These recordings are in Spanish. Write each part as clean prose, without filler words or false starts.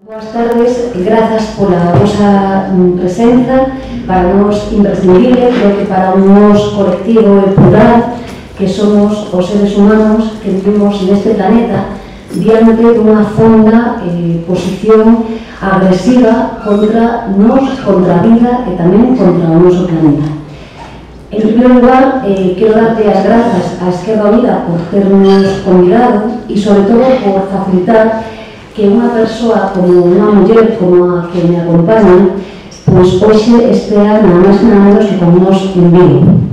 Boas tardes, grazas pola vosa presenza. Para nós imprescindible, creo que para un nos colectivo e plural que somos os seres humanos que vivimos neste planeta diante dunha fonda posición agresiva contra nós, contra a vida e tamén contra o noso planeta. En primeiro lugar, quero darte as grazas á Esquerda Unida por ternos convidado e, sobre todo, por facilitar que unha persoa como unha muller como a que me acompaña, pois hoxe estea nada máis e nada menos que con nos en Vigo.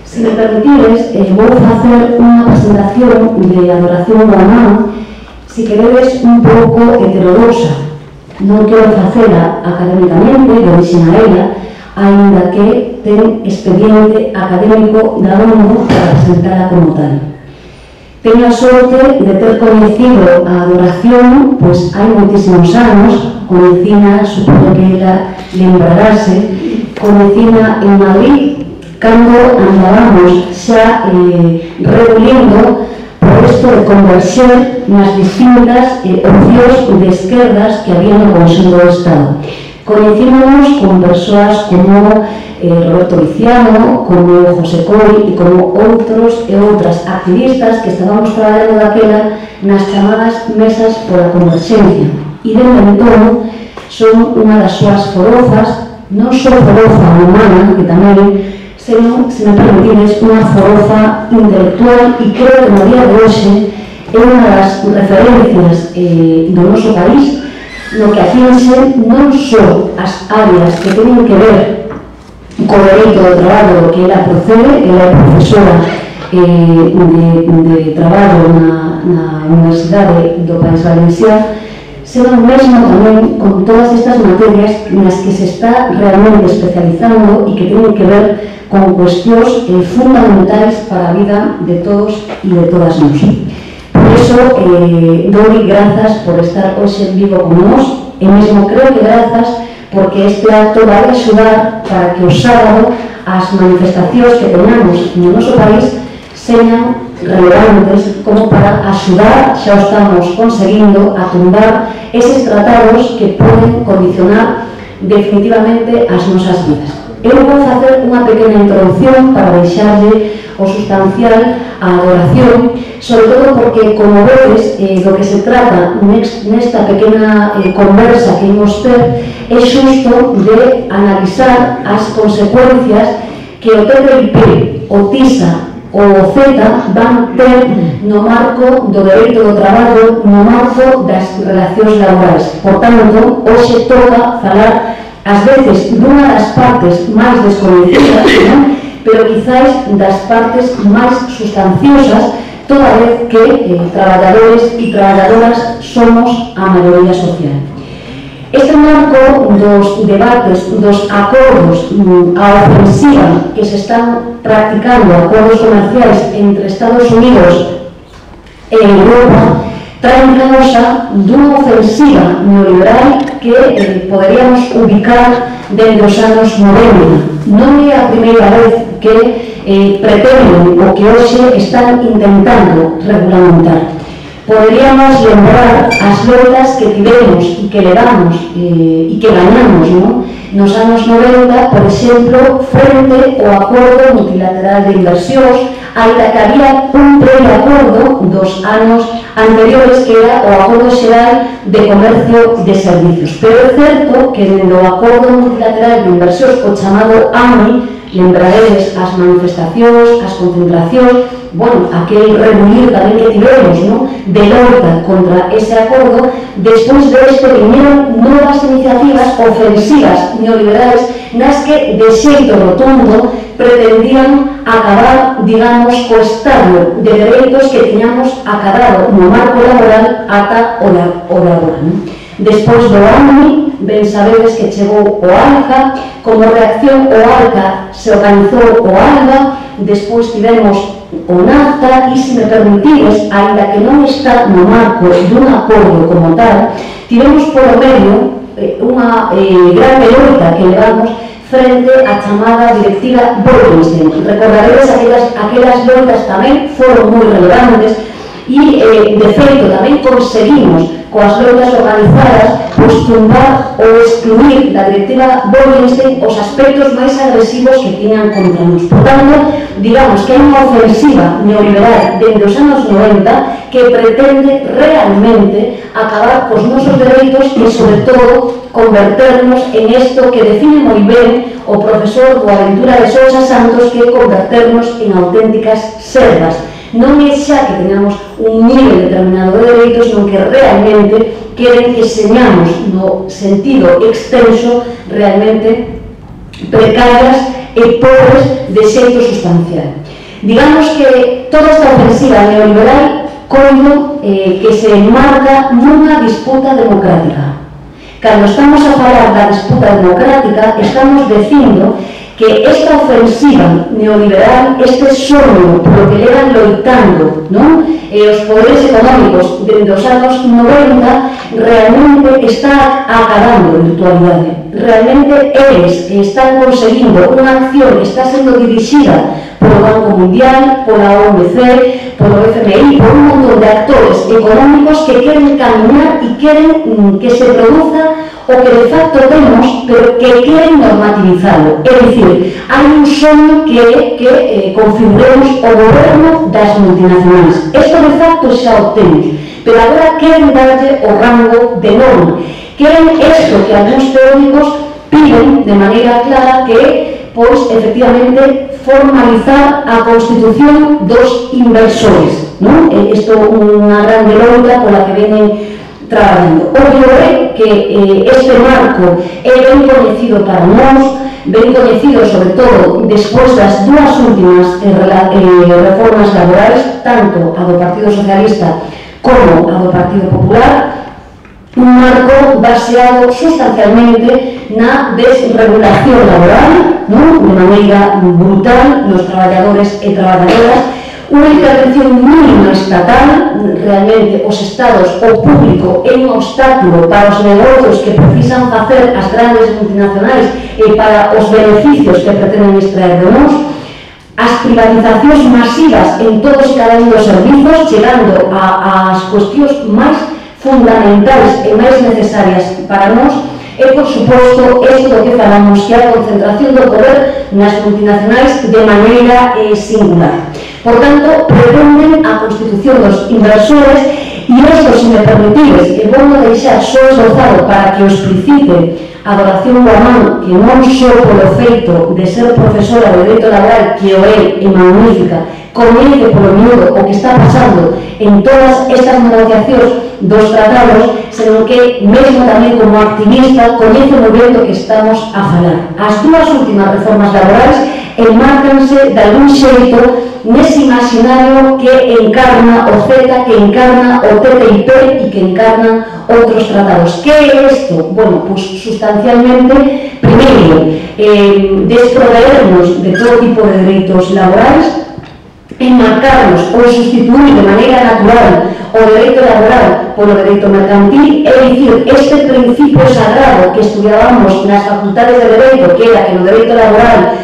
Se me permitides, vou facer unha presentación de adoración do amado, se queredes un pouco heterodoxa. Non quero facela académicamente, de orixina ela, aínda que ten expediente académico da ONU para presentala como tal. Teño a sorte de ter coñecido a adoración, pois hai moitísimos anos, coñecina, supoño que ela lembrarase, coñecina en Madrid, cando andábamos xa reunindo por isto de converxer nas distintas opcións de esquerdas que había no Consello do Estado. Coñecímonos con persoas como Roberto Viciano, como José Coi e como outros e outras activistas que estábamos traballando daquela nas chamadas mesas pola converxencia. E dende entón son unha das súas forofas, non só forofa humana, que tamén, senón, se me permitides, unha forofa intelectual, e creo que no día de hoxe é unha das referencias do noso país no que atinxe non só as áreas que teñen que ver co dereito do traballo do que ela procede, ela é profesora de traballo na Universidade do País Valenciano, senón mesmo tamén con todas estas materias nas que se está realmente especializando e que teñen que ver con cuestións fundamentais para a vida de todos e de todas nós. Por iso, dou grazas por estar hoxe en Vigo con nós, e mesmo creo que grazas porque este acto vai axudar para que o sábado as manifestacións que teñamos no noso país señan relevantes como para axudar, xa o estamos conseguindo, a tumbar eses tratados que poden condicionar definitivamente as nosas vidas. Eu vou facer unha pequena introducción para deixarlle o sustancial a adoración, sobre todo porque, como vedes, do que se trata nesta pequena conversa que imos ter é xusto de analizar as consecuencias que o TTIP, o TISA ou o CETA van ter no marco do dereito do traballo, no marco das relacións laborais. Por tanto, hoxe toca falar ás veces dunha das partes máis descoñecidas, non? Pero quizáis das partes máis sustanciosas, toda vez que traballadores e traballadoras somos a maioría social. Este marco dos debates, dos acordos a ofensiva que se están practicando, acordos comerciais entre Estados Unidos e Europa, traen causa dunha ofensiva neoliberal que poderíamos ubicar dende os anos 90. Non é a primeira vez que pretenden o que hoxe están intentando regulamentar. Poderíamos lembrar as loitas que tivemos e que levamos e que gañamos, non? Nos anos 90, por exemplo, frente ao acordo multilateral de inversións, aínda que había un previo acordo dos anos anteriores que era o Acordo Xeral de Comercio de Servicios. Pero é certo que dentro do acordo multilateral de inversións, o chamado AMI, lembraredes as manifestacións, as concentracións, bueno, aquel reunir tamén que tivemos, non? De loita contra ese acordo. Despois de isto viñeron novas iniciativas ofensivas neoliberales nas que, de xeito rotundo, pretendían acabar, digamos, co estado de dereitos que tiñamos acabado no marco laboral ata o de agora, non? Despois do AMI, ben sabedes que chegou o ALCA, como reacción ao ALCA se organizou o ALBA, despois tivemos o NAFTA e, se me permitides, aínda que non está no marco dun acordo como tal, tivemos polo medio unha gran loita que levamos frente á chamada directiva Bolkestein. Recordaredes aquelas loitas tamén foron moi relevantes e, de feito, tamén conseguimos coas loitas organizadas tumbar ou excluir da directiva Bolkestein os aspectos máis agresivos que tiñan contra nos. Por tanto, digamos que hai unha ofensiva neoliberal dende os anos 90 que pretende realmente acabar cos nosos dereitos e, sobre todo, converternos en isto que define moi ben o profesor Boaventura de Sousa Santos, que é converternos en auténticas servas. Non é xa que teñamos un nivel determinado de dereitos, non que realmente queren que señamos no sentido extenso realmente precarias e pobres de xeito sustancial. Digamos que toda esta ofensiva neoliberal coido que se enmarca nunha disputa democrática. Cando estamos a falar da disputa democrática, estamos dicindo que esta ofensiva neoliberal, este sono polo que levan loitando, non? Os poderes económicos dende os anos 90 realmente está acabando a virtualidade. Realmente eles están conseguindo unha acción que está sendo dirixida polo Banco Mundial, pola OMC, polo FMI, por un montón de actores económicos que queren caminar e queren que se produza o que de facto temos, pero que queren normativizarlo. É dicir, hai un sono que é que configuremos o goberno das multinacionais. Isto de facto xa o temos, pero agora queren darlle o rango de norma. Queren isto que algúns teóricos piden de maneira clara, que é, pois, efectivamente, formalizar a constitución dos inversores, non? Isto é unha grande loita pola que venen traballando. Obvio é que este marco é ben coñecido para nós, ben coñecido sobre todo despois das dúas últimas reformas laborais, tanto a do Partido Socialista como a do Partido Popular, un marco baseado sustancialmente na desregulación laboral, non? De maneira brutal nos traballadores e traballadoras, unha intervención mínima estatal. Realmente os estados, o público, é un obstáculo para os negocios que precisan facer as grandes multinacionais e para os beneficios que pretenden extraer de nós, as privatizacións masivas en todos e cada un dos servizos, chegando ás cuestións máis fundamentais e máis necesarias para nós, e, por suposto, isto do que falamos, que é a concentración do poder nas multinacionais de maneira singular. Por tanto, pretenden a constitución dos inversores, e isto, se me permitides, e vou deixar só esbozado para que o explicite a Adoración Guamán, que non só polo feito de ser profesora de Dereito Laboral, que o é magnífica, coñece polo miúdo o que está pasando en todas estas negociacións dos tratados, senón que, mesmo tamén como activista, coñece moi ben do que estamos a falar. As dúas últimas reformas laborais enmárcanse de algún xeito nese imaginario que encarna o CETA, que encarna o TTIP e que encarna outros tratados. Que é isto? Bueno, pues sustancialmente, primeiro, desproveernos de todo tipo de dereitos laborais, enmarcarnos ou sustituir de maneira natural o dereito laboral polo dereito mercantil, é dicir, este principio sagrado que estudiábamos nas facultades de dereito, que era que no dereito laboral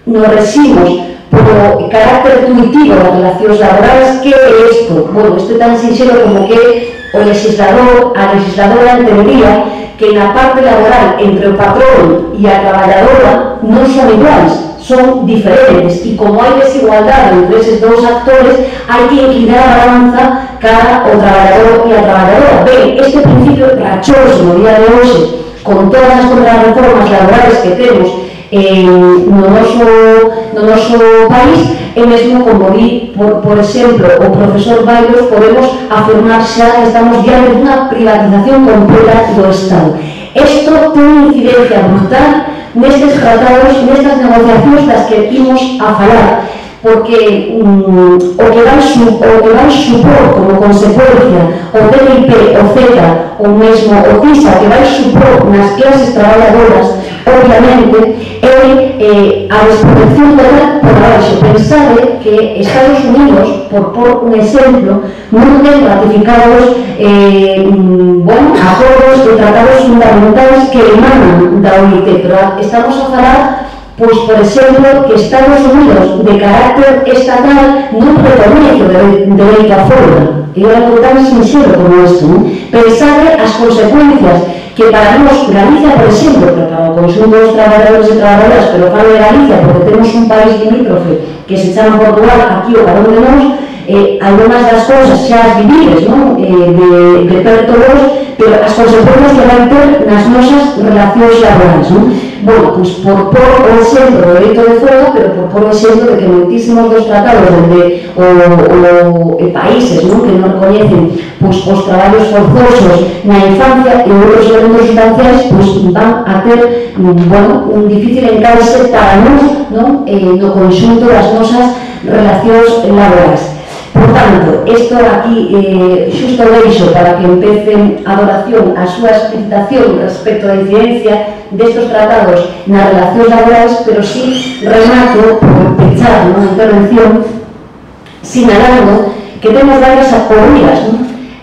nos regimos polo carácter intuitivo das relacións laborais. Que é isto? Bueno, isto é tan sinxelo como que o legislador, a legisladora entendería que na parte laboral entre o patrón e a traballadora non son iguais, son diferentes, e como hai desigualdade entre eses dous actores, hai que inclinar a balanza cara ao traballador e a traballadora. Ben, este principio rachoso no día de hoxe, con todas as contrarreformas laborais que temos no noso país, e mesmo, como di, por exemplo, o profesor Bailos, podemos afirmar xa que estamos diante dunha privatización completa do Estado. Isto ten incidencia brutal nestes tratados, nestas negociacións das que imos a falar, porque o que vai supor como consecuencia o TTIP, o CETA, ou mesmo o TISA, que vai supor nas clases traballadoras, obviamente, é a desprotección total por abaixo. Pensade que Estados Unidos, por un exemplo, non ten ratificados acordos e tratados fundamentais que emanan da OIT, pero estamos a falar, pois, por exemplo, que Estados Unidos, de carácter estatal, non recoñece o dereito a folga. e algo tan sincero como isto, pensade as consecuencias que para nós, Galicia, por exemplo, pero para o conxunto dos traballadores e traballadoras, pero falo de Galicia porque temos un país limítrofe que se chama Portugal, aquí o carón de nós, algunas das cousas xa as vivides, de perto vos, pero as consecuencias que vai ter nas nosas relacións laborais. Bueno, pois por pôr o exemplo do dereito de folga, pero por pôr o exemplo de que moitísimos dos tratados onde países que non recoñecen os traballos forzosos na infancia e outros elementos sustanciais van a ter un difícil encaixe para nós no conxunto das nosas relacións laborais. Por tanto, isto aquí xusto deixo para que empecen a adoración a súa explicitación respecto á incidencia destes tratados nas relacións laborais, pero sí remato por pechar a intervención sinalando que temos varias obrigas.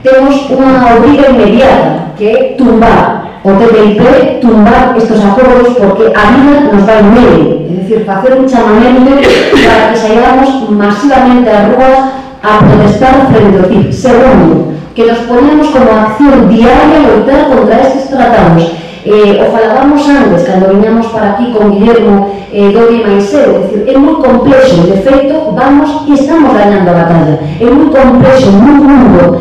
Temos unha obriga inmediata que é tumbar o TTIP, tumbar estes acordos porque a vida nos vai medio, é dicir, facer un chamamento para que saíamos masivamente ás rúas a protestar frente ao TIP. Segundo, que nos ponemos como acción diaria a loitar contra estes tratados. O falábamos antes, cando viñamos para aquí con Guillermo Dori e Maiseu, é dicir, é moi complexo, de feito, vamos e estamos gañando a batalla. É moi complexo, moi mundo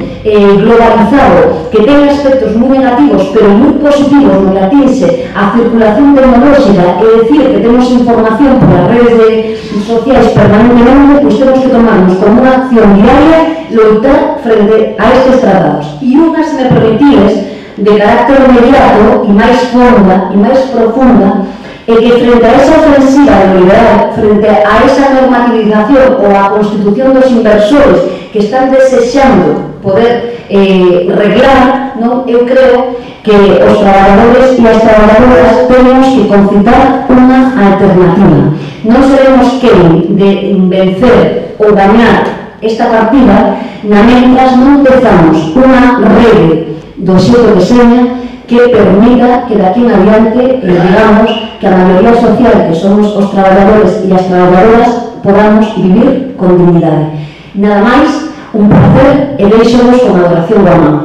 globalizado, que ten aspectos moi negativos, pero moi positivos no que atinxe a circulación tecnolóxica, é dicir, que temos información por as redes sociais permanentemente, pois temos que tomarnos como unha acción diaria loitar frente a estes tratados. E unha, se me permitides, de carácter inmediato e máis fonda e máis profunda, é que frente a esa ofensiva neoliberal, frente a esa normativización ou a constitución dos inversores que están desexando poder reglar, eu creo que os traballadores e as traballadoras temos que concitar unha alternativa. Non seremos quen de vencer ou gañar esta partida na mentras non tezamos unha rede do xeito que seña que permita que de aquí en adiante digamos que a maioría social que somos os traballadores e as traballadoras podamos vivir con dignidade. Nada máis, un placer e deixo-vos con adoración da man.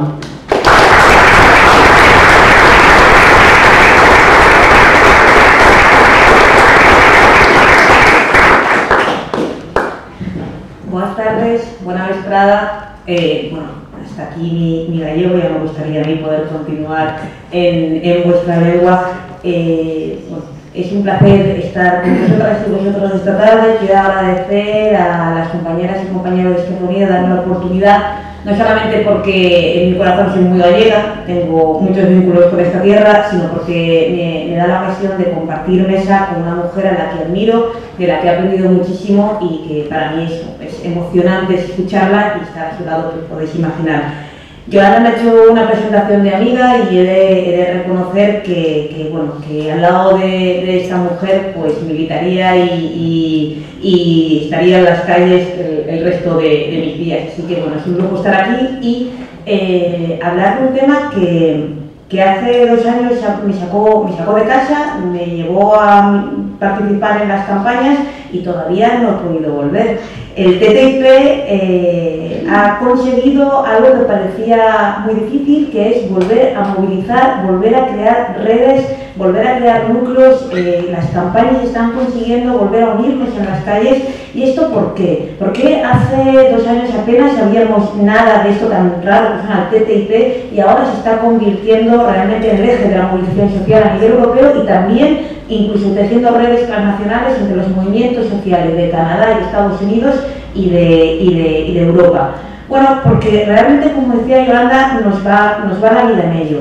Buenas tardes, buena vesprada. Hasta aquí mi gallego, ya me gustaría a mí poder continuar en vuestra lengua. Es un placer estar con vosotras y vosotros esta tarde. Quiero agradecer a las compañeras y compañeros de Izquierda Unida darme la oportunidad, no solamente porque en mi corazón soy muy gallega, tengo muchos vínculos con esta tierra, sino porque me da la ocasión de compartir mesa con una mujer a la que admiro, de la que he aprendido muchísimo y que para mí es emocionante escucharla y estar a su lado, pues podéis imaginar. Yolanda me ha hecho una presentación de amiga y he de reconocer que al lado de esta mujer pues militaría y estaría en las calles el resto de mis días. Así que bueno, es un lujo estar aquí y hablar de un tema que hace 2 años me sacó de casa, me llevó a participar en las campañas y todavía no he podido volver. El TTIP ha conseguido algo que parecía muy difícil, que es volver a movilizar, volver a crear redes, volver a crear núcleos. Las campañas están consiguiendo volver a unirnos en las calles. ¿Y esto por qué? Porque hace 2 años apenas sabíamos nada de esto tan raro que es el TTIP y ahora se está convirtiendo realmente en el eje de la movilización social a nivel europeo y también incluso tejiendo redes transnacionales entre los movimientos sociales de Canadá y Estados Unidos y de Europa. Bueno, porque realmente, como decía Yolanda, nos va la vida en ello.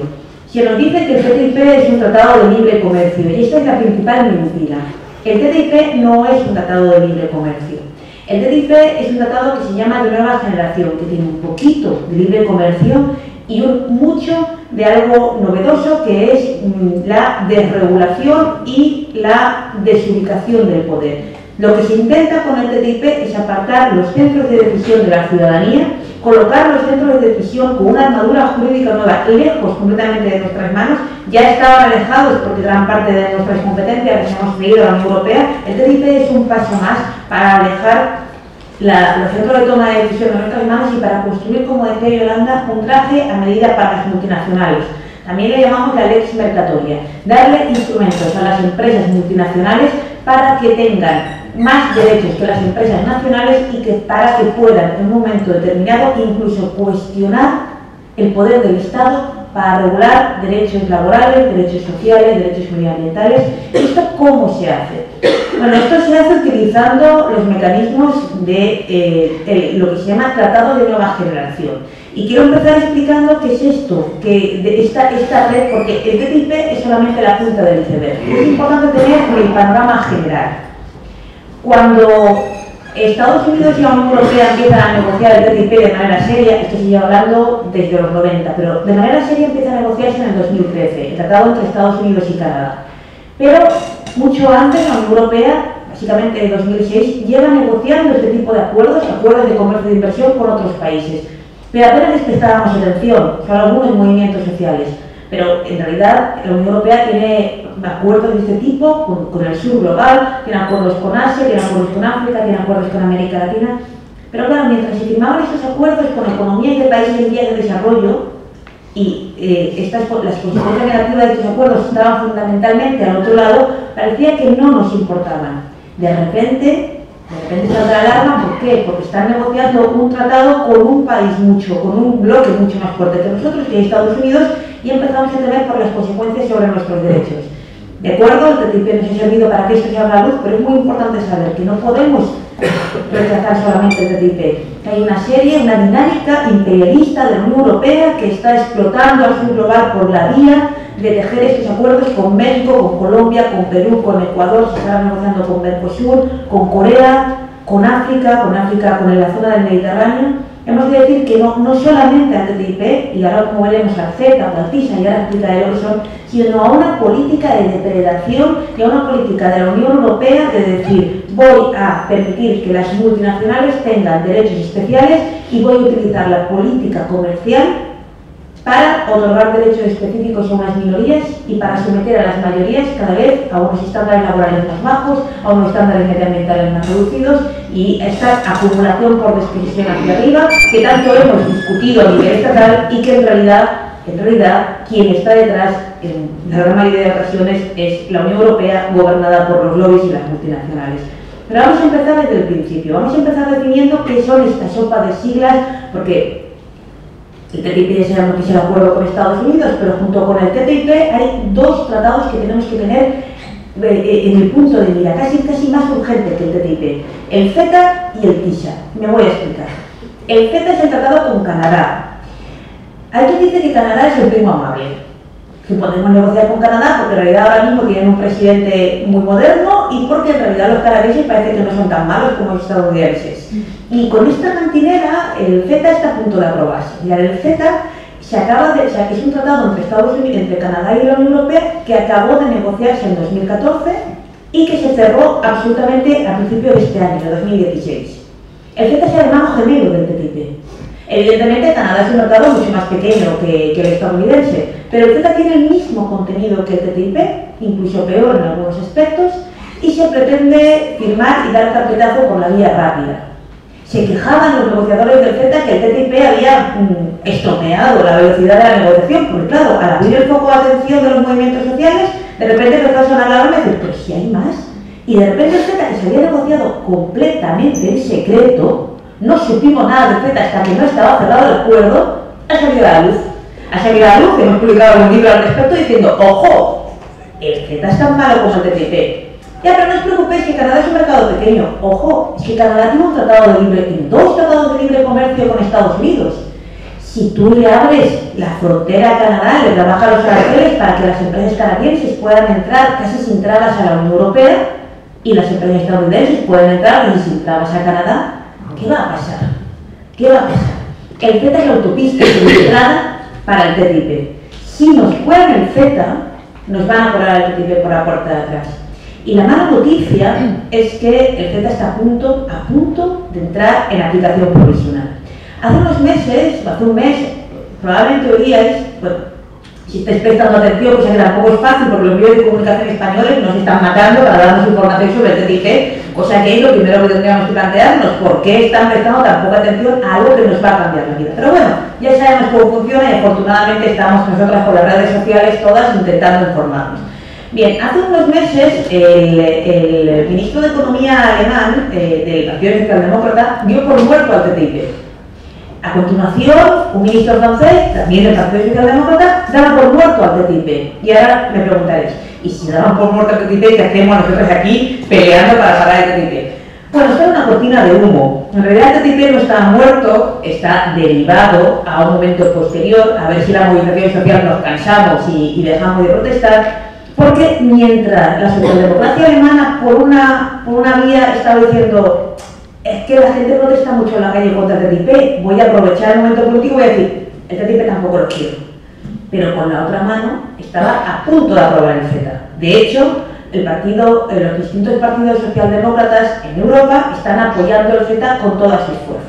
Se nos dice que el TTIP es un tratado de libre comercio y esta es la principal mentira. El TTIP no es un tratado de libre comercio. El TTIP es un tratado que se llama de nueva generación, que tiene un poquito de libre comercio y mucho de algo novedoso, que es la desregulación y la desubicación del poder. Lo que se intenta con el TTIP es apartar los centros de decisión de la ciudadanía, colocar los centros de decisión con una armadura jurídica nueva, lejos completamente de nuestras manos. Ya estaban alejados porque gran parte de nuestras competencias las hemos seguido a la Unión Europea. El TTIP es un paso más para alejar los centros de toma de decisión en nuestras manos y para construir, como decía Yolanda, un traje a medida para las multinacionales. También le llamamos la lex mercatoria, darle instrumentos a las empresas multinacionales para que tengan más derechos que las empresas nacionales y que para que puedan en un momento determinado incluso cuestionar el poder del Estado para regular derechos laborales, derechos sociales, derechos medioambientales. ¿Esto cómo se hace? Bueno, esto se hace utilizando los mecanismos de lo que se llama Tratado de Nueva Generación. Y quiero empezar explicando qué es esto, esta red, porque el TTIP es solamente la punta del iceberg. Es importante tener el panorama general. Cuando Estados Unidos y la Unión Europea empiezan a negociar el TTIP de manera seria, esto se lleva hablando desde los 90, pero de manera seria empieza a negociarse en el 2013, el tratado entre Estados Unidos y Canadá. Pero mucho antes la Unión Europea, básicamente en 2006, lleva negociando este tipo de acuerdos de comercio e de inversión con otros países. Pero apenas les prestábamos atención, son algunos movimientos sociales. Pero en realidad la Unión Europea tiene acuerdos de este tipo con el sur global, tiene acuerdos con Asia, tiene acuerdos con África, tiene acuerdos con América Latina. Pero claro, mientras se firmaban estos acuerdos con economías de países en vías de desarrollo y las consecuencias negativas de estos acuerdos estaban fundamentalmente al otro lado, parecía que no nos importaban. De repente salta la alarma. ¿Por qué? Porque están negociando un tratado con un país con un bloque mucho más fuerte que nosotros, que es Estados Unidos, y empezamos a temer por las consecuencias sobre nuestros derechos. De acuerdo, el TTIP nos ha servido para que esto se abra a la luz, pero es muy importante saber que no podemos rechazar solamente el TTIP. Hay una dinámica imperialista de la Unión Europea que está explotando al sur global por la vía de tejer estos acuerdos con México, con Colombia, con Perú, con Ecuador, se están negociando con Mercosur, con Corea, con África, con la zona del Mediterráneo. Hemos de decir que no solamente al TTIP, y ahora como veremos al CETA, al TISA, y ahora explicaré lo que son, sino a una política de depredación y a una política de la Unión Europea de decir voy a permitir que las multinacionales tengan derechos especiales y voy a utilizar la política comercial para otorgar derechos específicos a unas minorías y para someter a las mayorías cada vez a unos estándares laborales más bajos, a unos estándares medioambientales más reducidos y esta acumulación por disposición hacia arriba que tanto hemos discutido a nivel estatal y que en realidad quien está detrás en la gran mayoría de ocasiones es la Unión Europea gobernada por los lobbies y las multinacionales. Pero vamos a empezar desde el principio, vamos a empezar definiendo qué son esta sopa de siglas, porque el TTIP ya sabemos que es el acuerdo con Estados Unidos, pero junto con el TTIP hay dos tratados que tenemos que tener en el punto de mira, casi más urgente que el TTIP, el CETA y el TISA. Me voy a explicar. El CETA es el tratado con Canadá. Hay quien dice que Canadá es el primo amable, que podemos negociar con Canadá porque en realidad ahora mismo tienen un presidente muy moderno y porque en realidad los canadienses parece que no son tan malos como los estadounidenses. Y con esta cantinera el CETA está a punto de aprobarse. Y el CETA es un tratado entre Canadá y la Unión Europea que acabó de negociarse en 2014 y que se cerró absolutamente a principios de este año, de 2016. El CETA es el hermano gemelo del TTIP. Evidentemente Canadá es un mercado mucho más pequeño que el estadounidense, pero el CETA tiene el mismo contenido que el TTIP, incluso peor en algunos aspectos, y se pretende firmar y dar carpetazo por la vía rápida. Se quejaban los negociadores del CETA que el TTIP había estropeado la velocidad de la negociación, porque claro, al abrir el foco de atención de los movimientos sociales, de repente empezó a sonar la alarma y decir, pero si hay más. Y de repente el CETA, que se había negociado completamente en secreto, no supimos nada del CETA hasta que no estaba cerrado el acuerdo, ha salido a la luz. Ha salido a la luz, hemos publicado un libro al respecto diciendo, ojo, el CETA es tan malo como el TTIP. Ya, pero no os preocupéis que Canadá es un mercado pequeño. Ojo, es que Canadá tiene dos tratados de libre comercio con Estados Unidos. Si tú le abres la frontera a Canadá, le rebajas los aranceles para que las empresas canadienses puedan entrar casi sin trabas a la Unión Europea y las empresas estadounidenses pueden entrar casi sin trabas a Canadá, ¿qué va a pasar? ¿Qué va a pasar? El CETA es la autopista de entrada para el TTIP. Si nos cuelan el CETA, nos van a colar el TTIP por la puerta de atrás. Y la mala noticia es que el CETA está a punto de entrar en aplicación provisional. Hace unos meses, hace un mes, probablemente oíais, bueno, Si estáis prestando atención, pues que tampoco es fácil porque los medios de comunicación españoles nos están matando para darnos información sobre el TTIP, cosa que es lo primero que tendríamos que plantearnos, por qué están prestando tan poca atención a algo que nos va a cambiar la vida. Pero bueno, ya sabemos cómo funciona y afortunadamente estamos nosotras por las redes sociales todas intentando informarnos. Bien, hace unos meses el ministro de Economía alemán del Partido Socialdemócrata dio por muerto al TTIP. A continuación, un ministro francés, también del Partido Socialdemócrata, daba por muerto al TTIP. Y ahora me preguntaréis, ¿y si daban por muerto al TTIP, qué hacemos nosotros aquí peleando para parar el TTIP? Bueno, esto es una cortina de humo. En realidad el TTIP no está muerto, está derivado a un momento posterior, a ver si la movilización social nos cansamos y dejamos de protestar, porque mientras la socialdemocracia alemana por una vía estaba diciendo es que la gente protesta mucho en la calle contra el TTIP, voy a aprovechar el momento político y voy a decir, el TTIP tampoco lo quiero. Pero con la otra mano estaba a punto de aprobar el CETA. De hecho, los distintos partidos socialdemócratas en Europa están apoyando el CETA con todas sus fuerzas.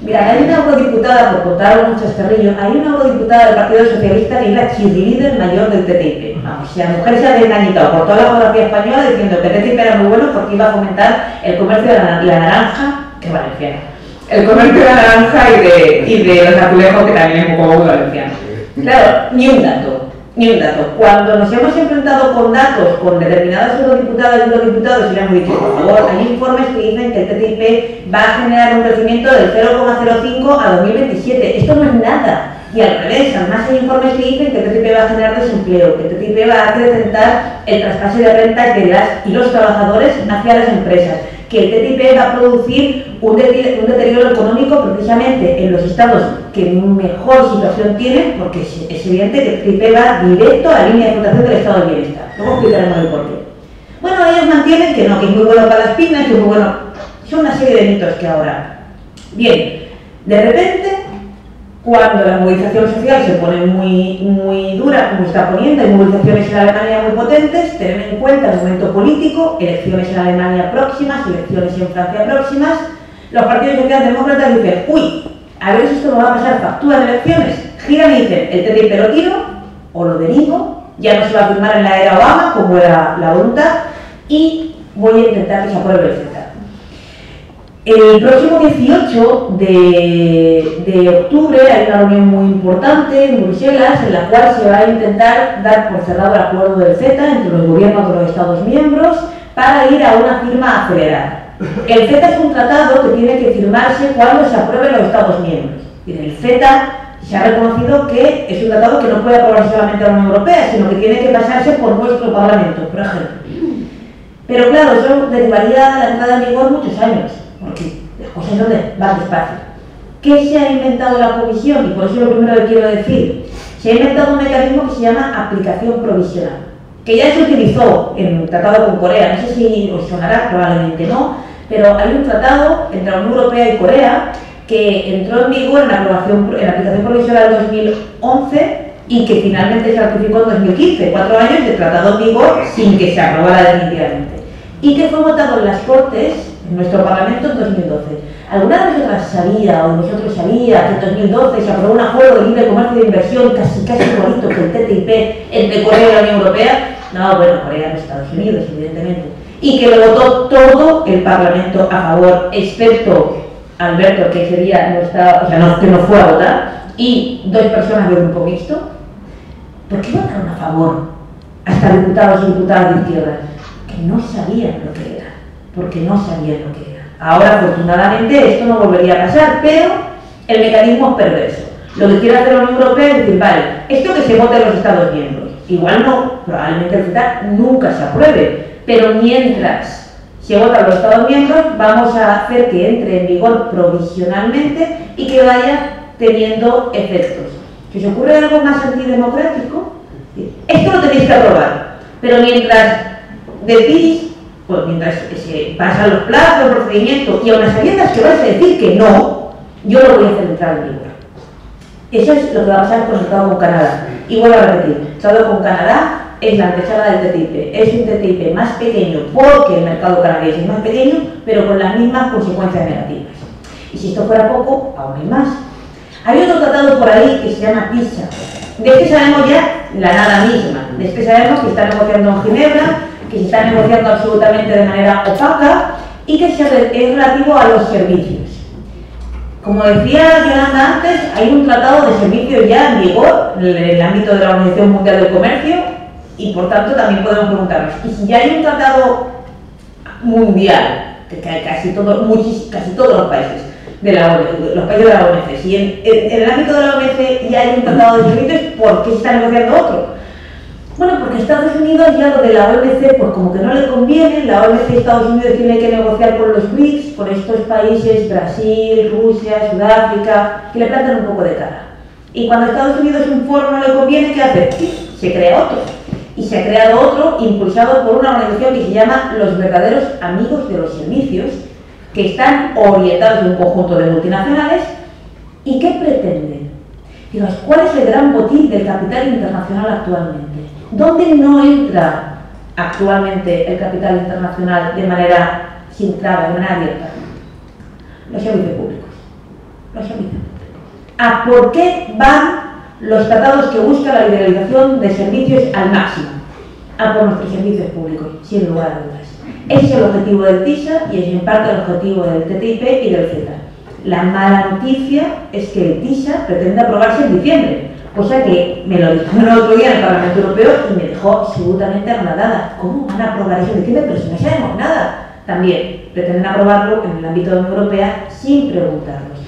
Mira, hay una eurodiputada, por contar un chascarrillo, hay una eurodiputada del Partido Socialista que es la cheerleader mayor del TTIP. Vamos, si la mujer se ha engañado por toda la geografía española diciendo que el TTIP era muy bueno porque iba a fomentar el comercio de la naranja, que es valenciano, el comercio de la naranja y de los azulejos, que también es un poco muy valenciano. Claro, ni un dato. Cuando nos hemos enfrentado con datos, con determinadas eurodiputadas y eurodiputados, y le hemos dicho, por favor, hay informes que dicen que el TTIP va a generar un crecimiento del 0,05 a 2027. Esto no es nada. Y al revés, además hay informes que dicen que el TTIP va a generar desempleo, que el TTIP va a acrecentar el traspaso de rentas de las y los trabajadores hacia las empresas, que el TTIP va a producir un deterioro económico precisamente en los estados que mejor situación tienen, porque es evidente que el TTIP va directo a la línea de flotación del estado de bienestar. Luego explicaremos el porqué. Bueno, ellos mantienen que no, que es muy bueno para las pymes, que es muy bueno. Son una serie de mitos que ahora. Bien, de repente, cuando la movilización social se pone muy dura, como está poniendo, hay movilizaciones en Alemania muy potentes, tener en cuenta el momento político, elecciones en Alemania próximas, elecciones en Francia próximas, los partidos socialdemócratas dicen, uy, a ver si esto no va a pasar factura de elecciones, giran y dicen, el TTIP lo tiro o lo derivo, ya no se va a firmar en la era Obama, como era la voluntad, y voy a intentar que se apruebe el CETA. El próximo 18 de octubre hay una reunión muy importante en Bruselas en la cual se va a intentar dar por cerrado el acuerdo del CETA entre los gobiernos de los Estados miembros para ir a una firma acelerada. El CETA es un tratado que tiene que firmarse cuando se aprueben los Estados miembros. En el CETA se ha reconocido que es un tratado que no puede aprobarse solamente a la Unión Europea, sino que tiene que pasarse por nuestro Parlamento, por ejemplo. Pero claro, eso derivaría de la entrada en vigor muchos años, porque las cosas no van despacio. ¿Qué se ha inventado la Comisión? Y por eso lo primero que quiero decir, se ha inventado un mecanismo que se llama aplicación provisional, que ya se utilizó en un tratado con Corea, no sé si os sonará, probablemente no, pero hay un tratado entre la Unión Europea y Corea que entró en vigor en la aplicación provisional en 2011 y que finalmente se ratificó en 2015, 4 años de tratado en vigor sin que se aprobara definitivamente, y que fue votado en las Cortes, en nuestro Parlamento, en 2012. ¿Alguna de vosotras sabía o de vosotros sabía que en 2012 se aprobó un acuerdo de libre comercio y de inversión casi igualito que el TTIP entre Corea y la Unión Europea? No, bueno, Corea no, Estados Unidos, evidentemente. Y que lo votó todo el Parlamento a favor, excepto Alberto, que ese día no estaba, o sea, no, que no fue a votar, y 2 personas del grupo mixto. ¿Por qué votaron a favor hasta diputados y diputadas de izquierda? Que no sabían lo que era, porque no sabían lo que era. Ahora, afortunadamente, esto no volvería a pasar, pero el mecanismo es perverso. Lo que quiere hacer la Unión Europea es decir, vale, esto que se vote en los Estados miembros, igual no, probablemente el CETA nunca se apruebe, pero mientras se vota en los Estados miembros, vamos a hacer que entre en vigor provisionalmente y que vaya teniendo efectos. Si os ocurre algo más antidemocrático, esto lo tenéis que aprobar, pero mientras decís, pues mientras se pasan los plazos, el procedimiento, y aun a sabiendas que vais a decir que no, yo lo voy a hacer entrar en vigor. Eso es lo que va a pasar con el tratado con Canadá. Y vuelvo a repetir, el tratado con Canadá es la antesala del TTIP. Es un TTIP más pequeño porque el mercado canadiense es más pequeño, pero con las mismas consecuencias negativas. Y si esto fuera poco, aún hay más. Hay otro tratado por ahí que se llama TISA. De este sabemos ya la nada misma, de este sabemos que está negociando en Ginebra, que se está negociando absolutamente de manera opaca y que es relativo a los servicios. Como decía Yolanda antes, hay un tratado de servicios ya en vigor en el ámbito de la Organización Mundial del Comercio y por tanto también podemos preguntarnos, ¿y si ya hay un tratado mundial, que casi todos los países de los países de la OMC, si en el ámbito de la OMC ya hay un tratado de servicios, ¿por qué se está negociando otro? Bueno, porque Estados Unidos ya lo de la OMC, pues como que no le conviene, la OMC Estados Unidos tiene que negociar con los BRICS, con estos países, Brasil, Rusia, Sudáfrica, que le plantan un poco de cara. Y cuando a Estados Unidos un foro no le conviene, ¿qué hace? Se crea otro. Y se ha creado otro impulsado por una organización que se llama los verdaderos amigos de los servicios, que están orientados en un conjunto de multinacionales. ¿Y qué pretenden? Digo, ¿cuál es el gran botín del capital internacional actualmente? ¿Dónde no entra actualmente el capital internacional de manera sin trabas, de manera abierta? Los servicios públicos. Los servicios públicos. ¿A por qué van los tratados que buscan la liberalización de servicios al máximo? A por nuestros servicios públicos, sin lugar a dudas. Ese es el objetivo del TISA y es en parte el objetivo del TTIP y del CETA. La mala noticia es que el TISA pretende aprobarse en diciembre, cosa que me lo dijo el otro día en el Parlamento Europeo y me dejó absolutamente anonadada. ¿Cómo van a aprobar eso en diciembre? Pero si no sabemos nada. También pretenden aprobarlo en el ámbito de la Unión Europea sin preguntarnos.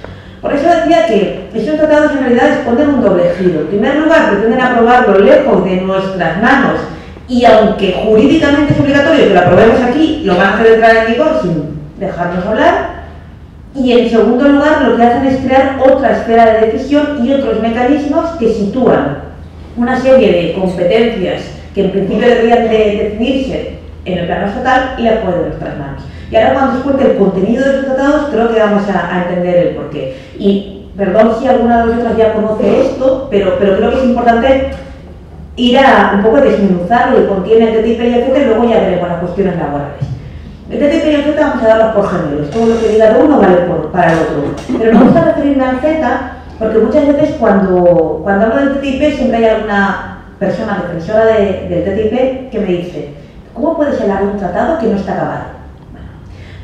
Por eso decía que esos tratados en realidad esconden un doble giro. En primer lugar, pretenden aprobarlo lejos de nuestras manos y aunque jurídicamente es obligatorio que lo aprobemos aquí, lo van a hacer entrar en vigor sin dejarnos hablar. Y en segundo lugar, lo que hacen es crear otra esfera de decisión y otros mecanismos que sitúan una serie de competencias que en principio deberían de decidirse en el plano estatal y las ponen en nuestras manos. Y ahora cuando os cuente el contenido de los tratados, creo que vamos a entender el porqué. Y perdón si alguna de vosotras ya conoce esto, pero creo que es importante ir a un poco desmenuzar lo que contiene el TTIP y el CETA y luego ya veremos las cuestiones laborales. El TTIP y el CETA vamos a darlos por gemelos, todo lo que diga de uno vale para el otro. Pero me gusta referirme al CETA porque muchas veces cuando hablo del TTIP siempre hay alguna persona defensora del TTIP que me dice ¿cómo puedes hablar de un tratado que no está acabado? Bueno,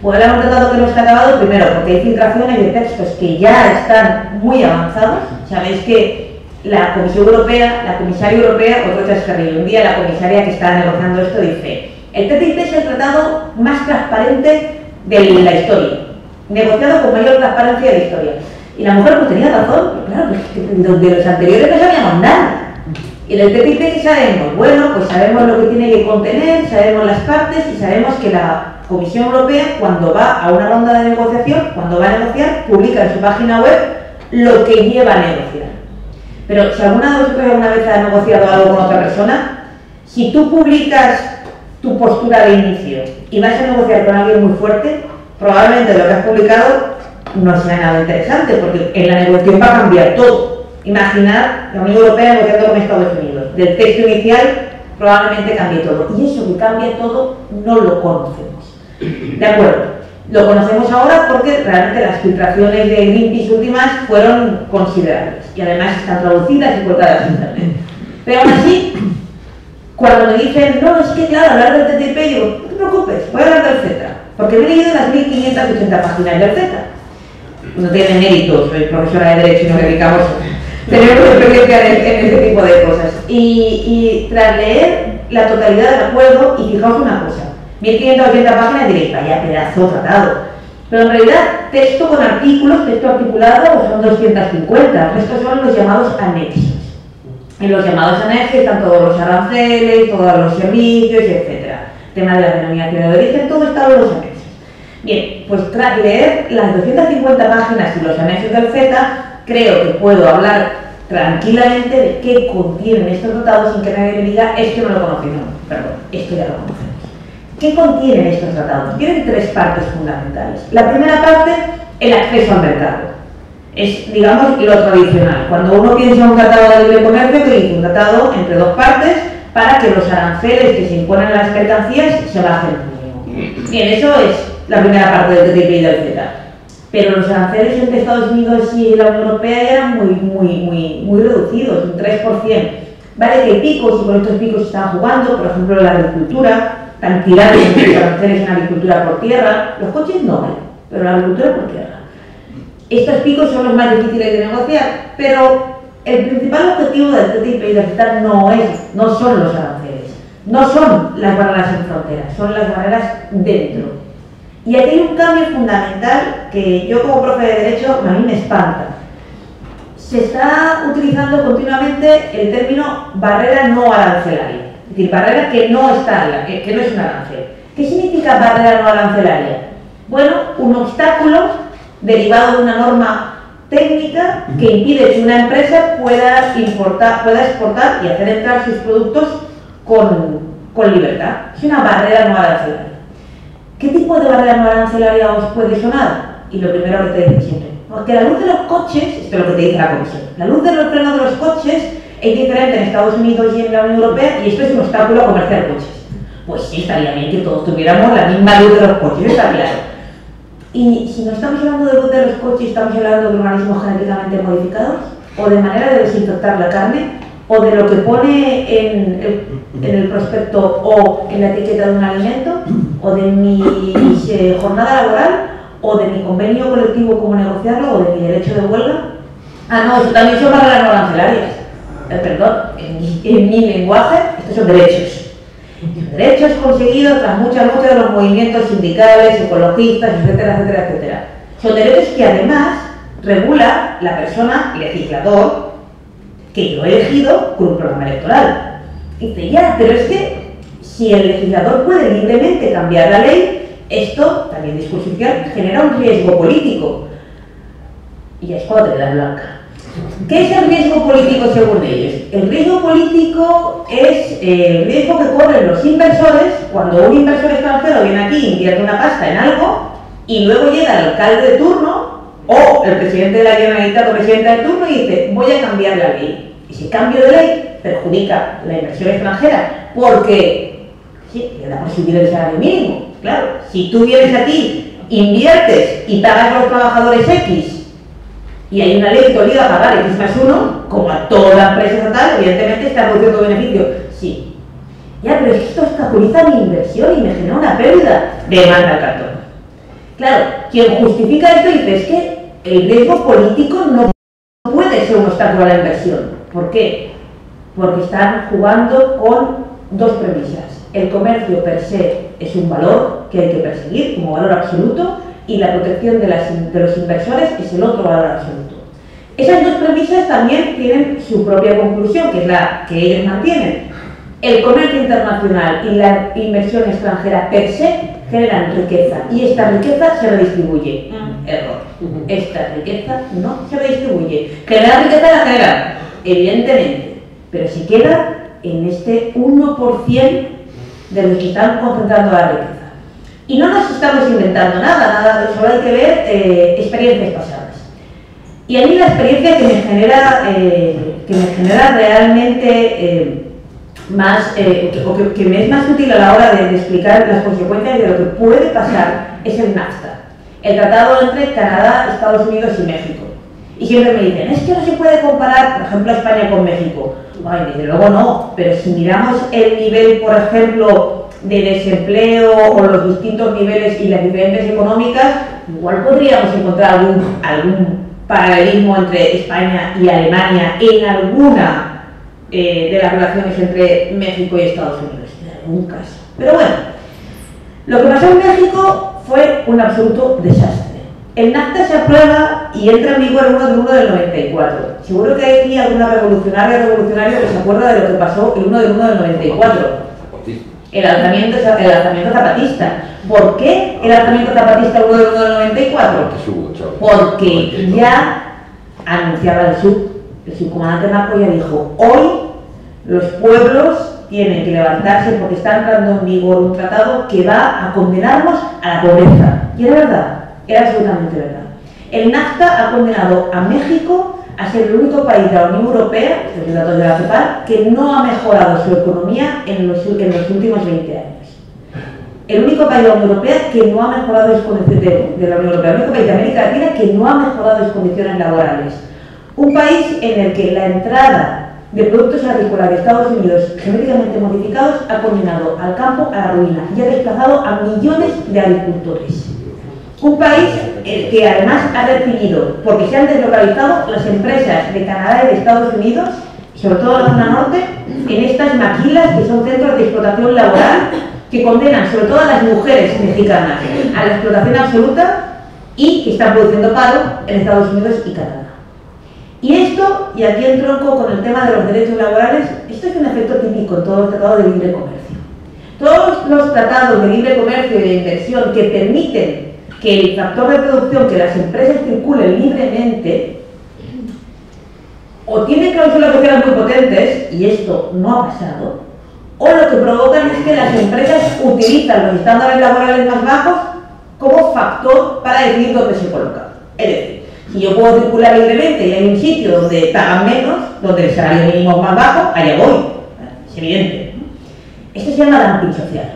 puedo hablar de un tratado que no está acabado primero porque hay filtraciones de textos que ya están muy avanzados. Sabéis que la Comisión Europea, la comisaria europea, otro chascarrillo, un día la comisaria que está negociando esto dice el TTIP es el tratado más transparente de la historia, negociado con mayor transparencia de la historia. Y la mujer pues tenía razón, claro, pues, de los anteriores no sabíamos nada. Y del TTIP, ¿qué sabemos? Bueno, pues sabemos lo que tiene que contener, sabemos las partes y sabemos que la Comisión Europea, cuando va a una ronda de negociación, cuando va a negociar, publica en su página web lo que lleva a negociar. Pero si alguna de vosotros alguna vez ha negociado algo con otra persona, si tú publicas tu postura de inicio y vas a negociar con alguien muy fuerte, probablemente lo que has publicado no sea nada interesante, porque en la negociación va a cambiar todo. Imaginad la Unión Europea negociando con Estados Unidos. Del texto inicial probablemente cambie todo. Y eso que cambia todo no lo conocemos. ¿De acuerdo? Lo conocemos ahora porque realmente las filtraciones de Greenpeace últimas fueron considerables. Y además están traducidas y colgadas en internet. Pero aún así, cuando me dicen, no, es que claro, hablar del TTIP, digo, no te preocupes, voy a hablar del CETA. Porque me he leído las 1580 páginas del CETA. No tiene mérito, soy profesora de Derecho y no dedicamos tenemos experiencia en este tipo de cosas. Y tras leer la totalidad del acuerdo, y fijaos una cosa, 1580 páginas diréis, vaya pedazo tratado. Pero en realidad, texto con artículos, texto articulado, son 250. Estos son los llamados anexos. En los llamados anexos están todos los aranceles, todos los servicios, etc. Tema de la denominación de origen, todo está en los anexos. Bien, pues tras leer las 250 páginas y los anexos del CETA, creo que puedo hablar tranquilamente de qué contienen estos tratados sin que nadie me diga, es que no lo conocemos. Perdón, esto ya lo conocemos. ¿Qué contienen estos tratados? Tienen tres partes fundamentales. La primera parte, el acceso al mercado. Es, digamos, lo tradicional. Cuando uno piensa en un tratado de libre comercio, que dice un tratado entre dos partes para que los aranceles que se imponen a las mercancías se bajen. Bien, eso es la primera parte del TTIP y del CETA. pero los aranceles entre Estados Unidos y la Unión Europea eran muy reducidos, un 3%. Vale que hay picos y con estos picos se están jugando, por ejemplo la agricultura, están tirando los aranceles en agricultura por tierra, los coches no, pero la agricultura por tierra. Estos picos son los más difíciles de negociar, pero el principal objetivo del TTIP y del CETA no son los aranceles, no son las barreras en fronteras, son las barreras dentro. Y aquí hay un cambio fundamental que yo como profe de Derecho a mí me espanta. Se está utilizando continuamente el término barrera no arancelaria, es decir, barrera que no es un arancel. ¿Qué significa barrera no arancelaria? Bueno, un obstáculo derivado de una norma técnica que impide que una empresa pueda exportar y hacer entrar sus productos con libertad. Es una barrera no arancelaria. ¿Qué tipo de barrera no arancelaria os puede sonar? Y lo primero que te dicen siempre, porque la luz de los coches, esto es lo que te dice la Comisión, la luz de los frenos de los coches es diferente en Estados Unidos y en la Unión Europea y esto es un obstáculo a comerciar coches. Pues sí, estaría bien que todos tuviéramos la misma luz de los coches, está claro. Y si no estamos hablando de luz de los coches, estamos hablando de organismos genéticamente modificados, o de manera de desinfectar la carne, o de lo que pone en el prospecto o en la etiqueta de un alimento, o de mi jornada laboral, o de mi convenio colectivo, cómo negociarlo, o de mi derecho de huelga. Ah, no, eso también son barreras no arancelarias. Perdón, en mi lenguaje, estos son derechos. Derechos conseguidos tras muchas luchas de los movimientos sindicales, ecologistas, etcétera, etcétera, etcétera. Son derechos que además regula la persona, legislador, que yo he elegido con un programa electoral. Y dice, ya, pero es que si el legislador puede libremente cambiar la ley, esto, también discurso social, genera un riesgo político. Y ya es cuando te quedas blanca. ¿Qué es el riesgo político según ellos? El riesgo político es el riesgo que corren los inversores cuando un inversor extranjero viene aquí, invierte una pasta en algo y luego llega el alcalde de turno o el presidente de la Generalitat o presidenta de turno y dice voy a cambiar la ley. Ese cambio de ley perjudica la inversión extranjera porque sí, le da por subir el salario mínimo. Claro, si tú vienes aquí, inviertes y pagas a los trabajadores X y hay una ley que te obliga a pagar X+1, como a toda empresa estatal, evidentemente está reduciendo beneficio. Sí. Ya, pero es que esto obstaculiza mi inversión y me genera una pérdida. Demanda el cartón. Claro, quien justifica esto dice es que el riesgo político no puede ser un obstáculo a la inversión. ¿Por qué? Porque están jugando con dos premisas. El comercio per se es un valor que hay que perseguir como valor absoluto y la protección de los inversores es el otro valor absoluto. Esas dos premisas también tienen su propia conclusión, que es la que ellos mantienen. El comercio internacional y la inversión extranjera per se generan riqueza y esta riqueza se redistribuye. Error. Esta riqueza no se redistribuye. Generar riqueza la genera, evidentemente, pero se queda en este 1% de los que están concentrando la riqueza. Y no nos estamos inventando nada, solo hay que ver experiencias pasadas. Y a mí la experiencia que me genera realmente más, o que me es más útil a la hora de explicar las consecuencias de lo que puede pasar es el NAFTA, el tratado entre Canadá, Estados Unidos y México. Y siempre me dicen, es que no se puede comparar, por ejemplo, España con México. Ay, desde luego no, pero si miramos el nivel, por ejemplo, de desempleo o los distintos niveles y las diferentes económicas, igual podríamos encontrar algún paralelismo entre España y Alemania en alguna de las relaciones entre México y Estados Unidos, en algún caso. Pero bueno, lo que pasó en México fue un absoluto desastre. El NAFTA se aprueba y entra en vigor el 1 de 1 del 94. Seguro que hay aquí alguna revolucionario que se acuerda de lo que pasó el 1 de 1 del 94. El alzamiento zapatista. ¿Por qué el alzamiento zapatista 1 de 1 del 94? Porque ya anunciaba el subcomandante Marco ya dijo, hoy los pueblos tienen que levantarse porque está entrando en vigor un tratado que va a condenarnos a la pobreza. Y era verdad, era absolutamente verdad. El NAFTA ha condenado a México a ser el único país de la Unión Europea, estos son datos de la CEPAL, que no ha mejorado su economía en los últimos 20 años. el único país de la Unión Europea que no ha mejorado las condiciones de la Unión Europea, el único país de América Latina que no ha mejorado las condiciones laborales. Un país en el que la entrada de productos agrícolas de Estados Unidos genéticamente modificados ha condenado al campo a la ruina y ha desplazado a millones de agricultores. Un país que además ha recibido, porque se han deslocalizado las empresas de Canadá y de Estados Unidos, sobre todo en la zona norte, en estas maquilas que son centros de explotación laboral que condenan sobre todo a las mujeres mexicanas a la explotación absoluta y que están produciendo paro en Estados Unidos y Canadá. Y esto, y aquí entronco con el tema de los derechos laborales, esto es un efecto típico en todos los tratados de libre comercio. Todos los tratados de libre comercio y de inversión que permiten que el factor de producción, que las empresas circulen libremente, o tienen cláusulas sociales muy potentes, y esto no ha pasado, o lo que provocan es que las empresas utilizan los estándares laborales más bajos como factor para decidir dónde se colocan. Es decir, si yo puedo circular libremente y hay un sitio donde pagan menos, donde el salario mínimo es más bajo, allá voy. Es evidente. Esto se llama dumping social.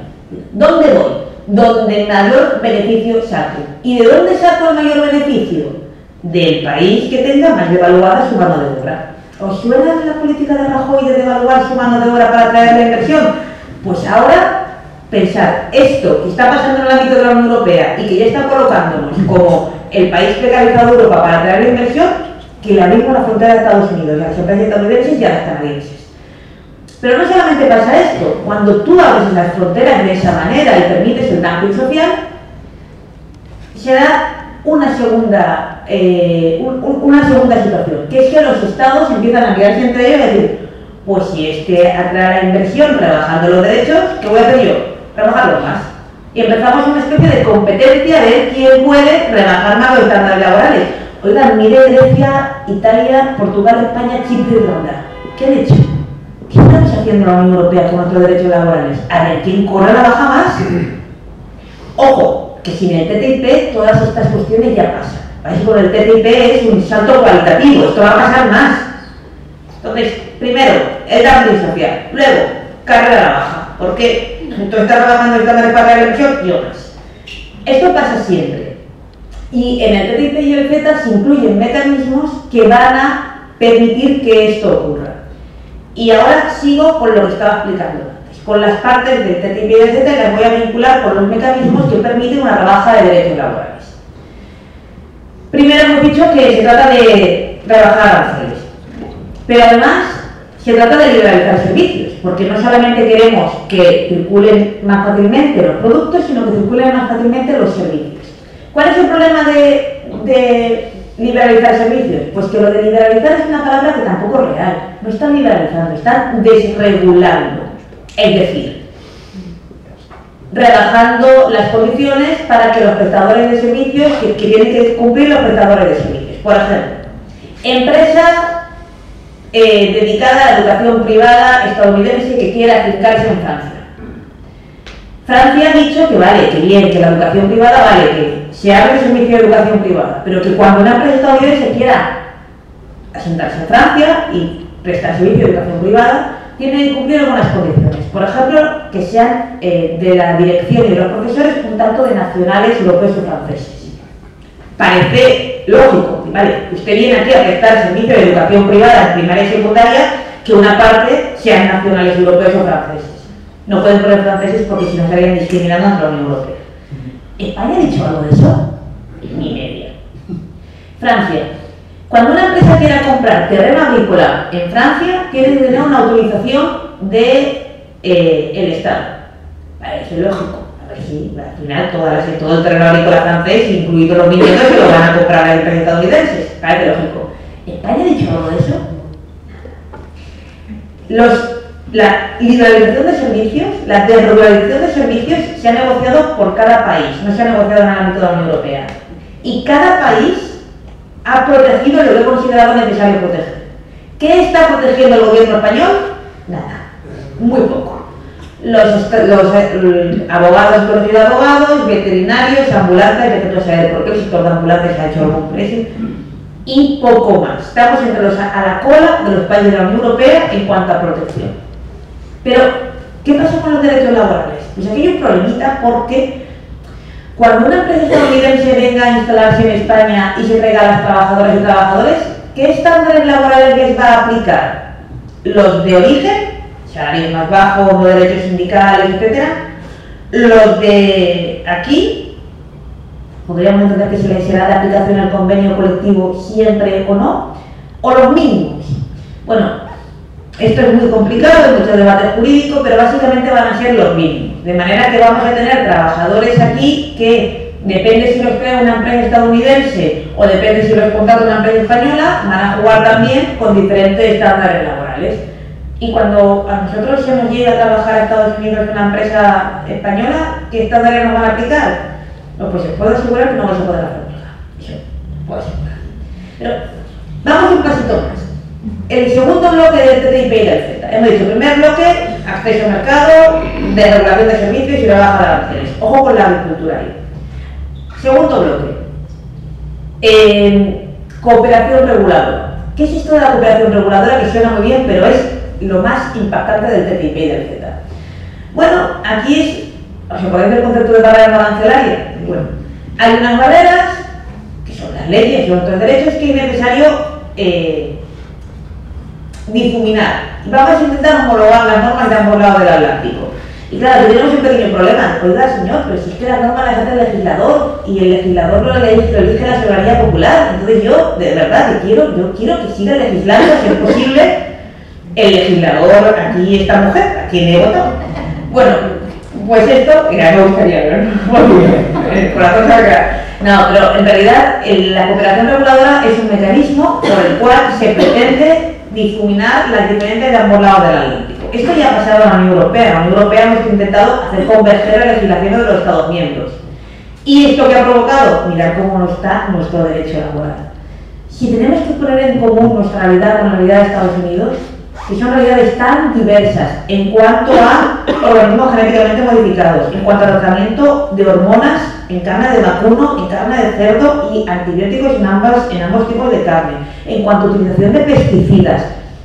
¿Dónde voy? Donde mayor beneficio saco. ¿Y de dónde saco el mayor beneficio? Del país que tenga más devaluada su mano de obra. ¿Os suena la política de Rajoy de devaluar su mano de obra para atraer la inversión? Pues ahora pensar esto que está pasando en el ámbito de la Unión Europea y que ya está colocándonos como el país precarizado de Europa para atraer la inversión, que le abrimos la frontera de Estados Unidos, a las empresas estadounidenses y a las canadienses. Pero no solamente pasa esto, cuando tú abres las fronteras de esa manera y permites el dumping social, se da una segunda situación, que es que los estados empiezan a mirarse entre ellos y decir, pues si es que atrae la inversión rebajando los derechos, ¿qué voy a hacer yo? Rebajarlos más. Y empezamos una especie de competencia de quién puede rebajar más los estándares laborales. Oigan, mire Grecia, Italia, Portugal, España, Chipre y Irlanda. ¿Qué han hecho? ¿Qué estamos haciendo la Unión Europea con nuestros derechos laborales? A ver, ¿quién corre la baja más? Ojo, que sin el TTIP todas estas cuestiones ya pasan. Parece que con el TTIP es un salto cualitativo, esto va a pasar más. Entonces, primero, el dumping social, luego, carrera a la baja. ¿Por qué? Entonces está trabajando el estándar para la inversión y otras. Esto pasa siempre. Y en el TTIP y el CETA se incluyen mecanismos que van a permitir que esto ocurra. Y ahora sigo con lo que estaba explicando antes. Con las partes del TTIP y del CETA las voy a vincular con los mecanismos que permiten una rebaja de derechos laborales. Primero hemos dicho que se trata de rebajar aranceles. Pero además se trata de liberalizar servicios, porque no solamente queremos que circulen más fácilmente los productos, sino que circulen más fácilmente los servicios. ¿Cuál es el problema de liberalizar servicios? Pues que lo de liberalizar es una palabra que tampoco es real. No están liberalizando, están desregulando. Es decir, rebajando las condiciones para que los prestadores de servicios, que tienen que cumplir los prestadores de servicios. Por ejemplo, empresa dedicada a la educación privada estadounidense que quiera afincarse en Francia. Francia ha dicho que vale, que bien, que la educación privada vale, que se abre el servicio de educación privada, pero que cuando una empresa estadounidense quiera asentarse en Francia y prestar servicio de educación privada, tiene que cumplir algunas condiciones. Por ejemplo, que sean de la dirección y de los profesores un tanto de nacionales europeos o franceses. Parece lógico, ¿vale? Usted viene aquí a prestar servicio de educación privada en primaria y secundaria, que una parte sean nacionales europeos o franceses. No pueden poner franceses porque si no estarían discriminando ante la Unión Europea. ¿España ha dicho algo de eso? Ni media. Francia. Cuando una empresa quiera comprar terreno agrícola en Francia, tiene que tener una autorización del Estado. Parece lógico. Sí, al final todo el terreno agrícola francés, incluidos los viñedos, se lo van a comprar a las empresas estadounidenses. Parece lógico. ¿España ha dicho algo de eso? La liberalización de servicios, la desregularización de servicios se ha negociado por cada país, no se ha negociado en el ámbito de la Unión Europea. Y cada país ha protegido lo que ha considerado necesario proteger. ¿Qué está protegiendo el gobierno español? Nada, muy poco. Los abogados, colegios de abogados, veterinarios, ambulancias, que no saber por qué el sector de ambulancias ha hecho algún precio, y poco más. Estamos a la cola de los países de la Unión Europea en cuanto a protección. Pero, ¿Qué pasa con los derechos laborales? Pues aquí hay un problemita porque cuando una empresa estadounidense venga a instalarse en España y se traiga a las trabajadoras y trabajadores, ¿qué estándares laborales les va a aplicar? Los de origen, salarios más bajos, no derechos sindicales, etcétera. Los de aquí, podríamos entender que se les será de aplicación al convenio colectivo siempre o no, o los mínimos. Bueno, esto es muy complicado, hay mucho debate jurídico, pero básicamente van a ser los mínimos. De manera que vamos a tener trabajadores aquí que, depende si los crea una empresa estadounidense o depende si los contrata una empresa española, van a jugar también con diferentes estándares laborales. Y cuando a nosotros se nos llega a trabajar a Estados Unidos en una empresa española, ¿qué estándares nos van a aplicar? Pues os puedo asegurar que no vais a poder hacer nada. Eso puedo asegurar. Pero vamos un pasito más. El segundo bloque del TTIP y del CETA. Hemos dicho, primer bloque, acceso al mercado, desregulación de servicios y rebaja de aranceles. Ojo con la agricultura ahí. Segundo bloque, cooperación reguladora. ¿Qué es esto de la cooperación reguladora? Que suena muy bien, pero es lo más impactante del TTIP y del CETA. Bueno, aquí es, ¿os acordáis del concepto de barrera no arancelaria? Bueno, hay unas barreras, que son las leyes y otros derechos, que es necesario difuminar. Y vamos a intentar homologar las normas de ambos lados del Atlántico. Y claro, tenemos un pequeño problema. Oiga, señor, pero si es que las normas las hace el legislador y el legislador lo elige la soberanía popular. Entonces yo, de verdad, yo quiero que siga legislando, si es posible, el legislador, aquí esta mujer, a quien he votado. Bueno, pues esto, ya me gustaría ver, el corazón saca. No, pero en realidad la cooperación reguladora es un mecanismo por el cual se pretende difuminar las diferencias de ambos lados del Atlántico. Esto ya ha pasado en la Unión Europea. En la Unión Europea hemos intentado hacer converger la legislación de los Estados miembros. ¿Y esto qué ha provocado? Mirad cómo no está nuestro derecho laboral. Si tenemos que poner en común nuestra realidad con la realidad de Estados Unidos, que son realidades tan diversas en cuanto a organismos genéticamente modificados, en cuanto a tratamiento de hormonas en carne de vacuno, en carne de cerdo y antibióticos en ambos tipos de carne, en cuanto a utilización de pesticidas,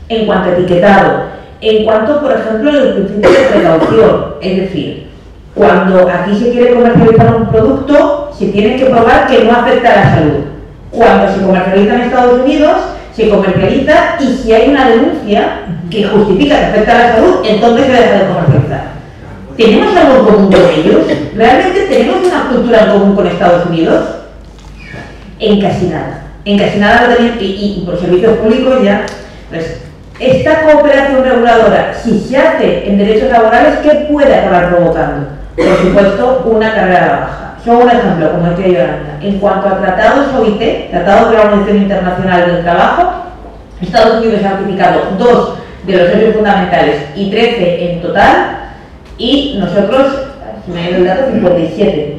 en cuanto a etiquetado, en cuanto, por ejemplo, al principio de precaución. Es decir, cuando aquí se quiere comercializar un producto, se tiene que probar que no afecta a la salud. Cuando se comercializa en Estados Unidos, se comercializa y si hay una denuncia que justifica que afecta a la salud, entonces se deja de comercializar. ¿Tenemos algo en común con ellos? ¿Realmente tenemos una cultura en común con Estados Unidos? En casi nada. En casi nada lo tenemos, y por servicios públicos ya. Pues, esta cooperación reguladora, si se hace en derechos laborales, ¿qué puede acabar provocando? Por supuesto, una carrera a la baja. Solo un ejemplo, como decía Yolanda. En cuanto a tratados OIT, Tratados de la Organización Internacional del Trabajo, Estados Unidos ha ratificado 2 de los hechos fundamentales y 13 en total, y nosotros, si me ha ido el dato, 57.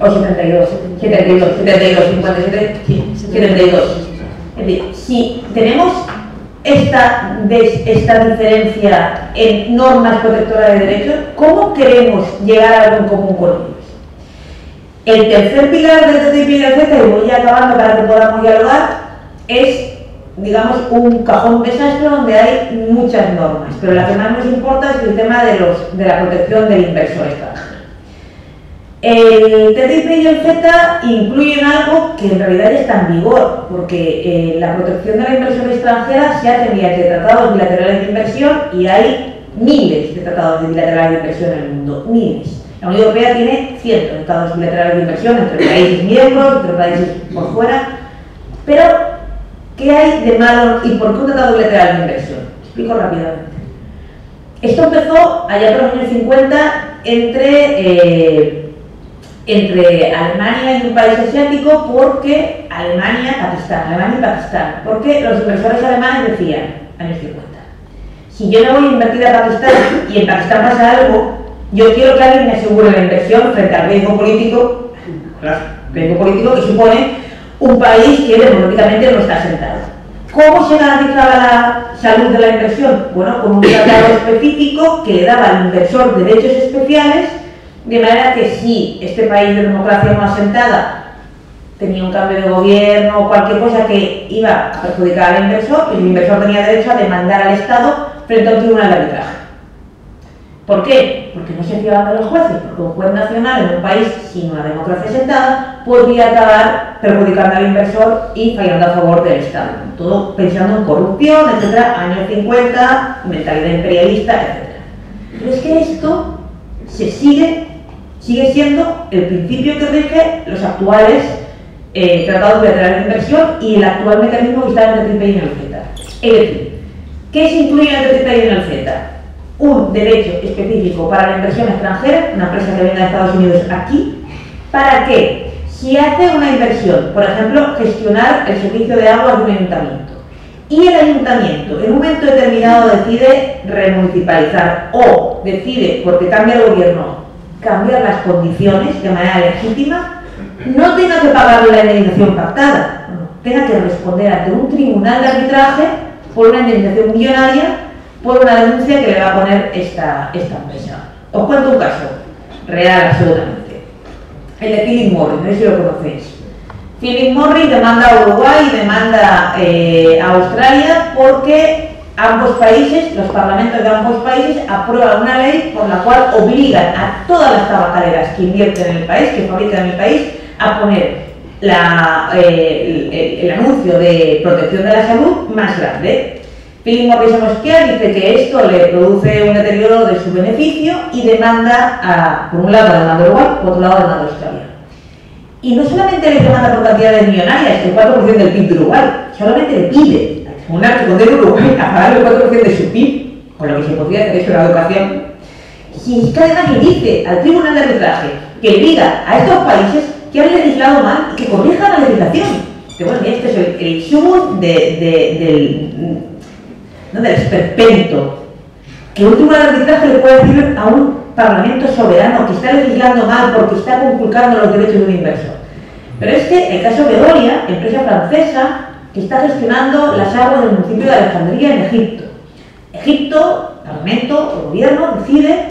O 72, 57, sí, 72. Es decir, si tenemos esta diferencia en normas protectoras de derechos, ¿cómo queremos llegar a algo en común con ellos? El tercer pilar del TTIP y del CETA, y voy acabando para que podamos dialogar, es, digamos, un cajón desastre donde hay muchas normas, pero la que más nos importa es el tema de la protección del inversor extranjero. El TTIP y el CETA incluyen algo que en realidad ya está en vigor, porque la protección de la inversión extranjera se hace mediante tratados bilaterales de inversión y hay miles de tratados bilaterales de inversión en el mundo, miles. La Unión Europea tiene cientos de tratados bilaterales de inversión entre países miembros, entre países por fuera, pero ¿qué hay de malo y por qué un tratado bilateral de inversión? Explico rápidamente. Esto empezó allá por los años 50 entre Alemania y un país asiático, porque Alemania y Pakistán, porque los inversores alemanes decían, años 50, si yo no voy a invertir a Pakistán y en Pakistán pasa algo, yo quiero que alguien me asegure la inversión frente al riesgo político que supone un país que democráticamente no está sentado. ¿Cómo se garantizaba la salud de la inversión? Bueno, con un tratado específico que le daba al inversor derechos especiales, de manera que si este país de democracia no asentada tenía un cambio de gobierno o cualquier cosa que iba a perjudicar al inversor, el inversor tenía derecho a demandar al Estado frente a un tribunal de arbitraje. ¿Por qué? Porque no se fiaban de los jueces, porque un juez nacional en un país sin una democracia sentada podría acabar perjudicando al inversor y fallando a favor del Estado. Todo pensando en corrupción, etcétera, años 50, mentalidad imperialista, etcétera. Pero es que esto sigue siendo el principio que rige los actuales tratados bilaterales de inversión y el actual mecanismo que está en el TTIP y en el CETA. Es decir, ¿qué se incluye en el TTIP y en el CETA? Un derecho específico para la inversión extranjera, una empresa que venga de Estados Unidos aquí, para que, si hace una inversión, por ejemplo, gestionar el servicio de agua de un ayuntamiento, y el ayuntamiento en un momento determinado decide remunicipalizar o decide, porque cambia el gobierno, cambiar las condiciones de manera legítima, no tenga que pagar la indemnización pactada, tenga que responder ante un tribunal de arbitraje por una indemnización millonaria por una denuncia que le va a poner esta empresa. Os cuento un caso real, absolutamente. El de Philip Morris, no sé si lo conocéis. Philip Morris demanda a Uruguay y demanda a Australia porque ambos países, los parlamentos de ambos países, aprueban una ley por la cual obligan a todas las tabacaleras que invierten en el país, que fabrican en el país, a poner el anuncio de protección de la salud más grande. Philip Morris se mosquea, dice que esto le produce un deterioro de su beneficio y demanda por un lado demanda a Uruguay, por otro lado demanda a Australia. Y no solamente le demanda por cantidades millonarias, el 4% del PIB de Uruguay, solamente le pide al tribunal que condene a Uruguay a pagar el 4% de su PIB, con lo que se podría hacer eso en la educación. Y es que además le dice al tribunal de arbitraje que le diga a estos países que han legislado mal y que corrijan la legislación. Que bueno, este es el sumum del esperpento, que un tribunal de arbitraje le puede decir a un parlamento soberano que está legislando mal porque está conculcando los derechos de un inversor. Pero es que el caso de Veolia, empresa francesa que está gestionando las aguas del municipio de Alejandría en Egipto. Egipto, parlamento, el gobierno decide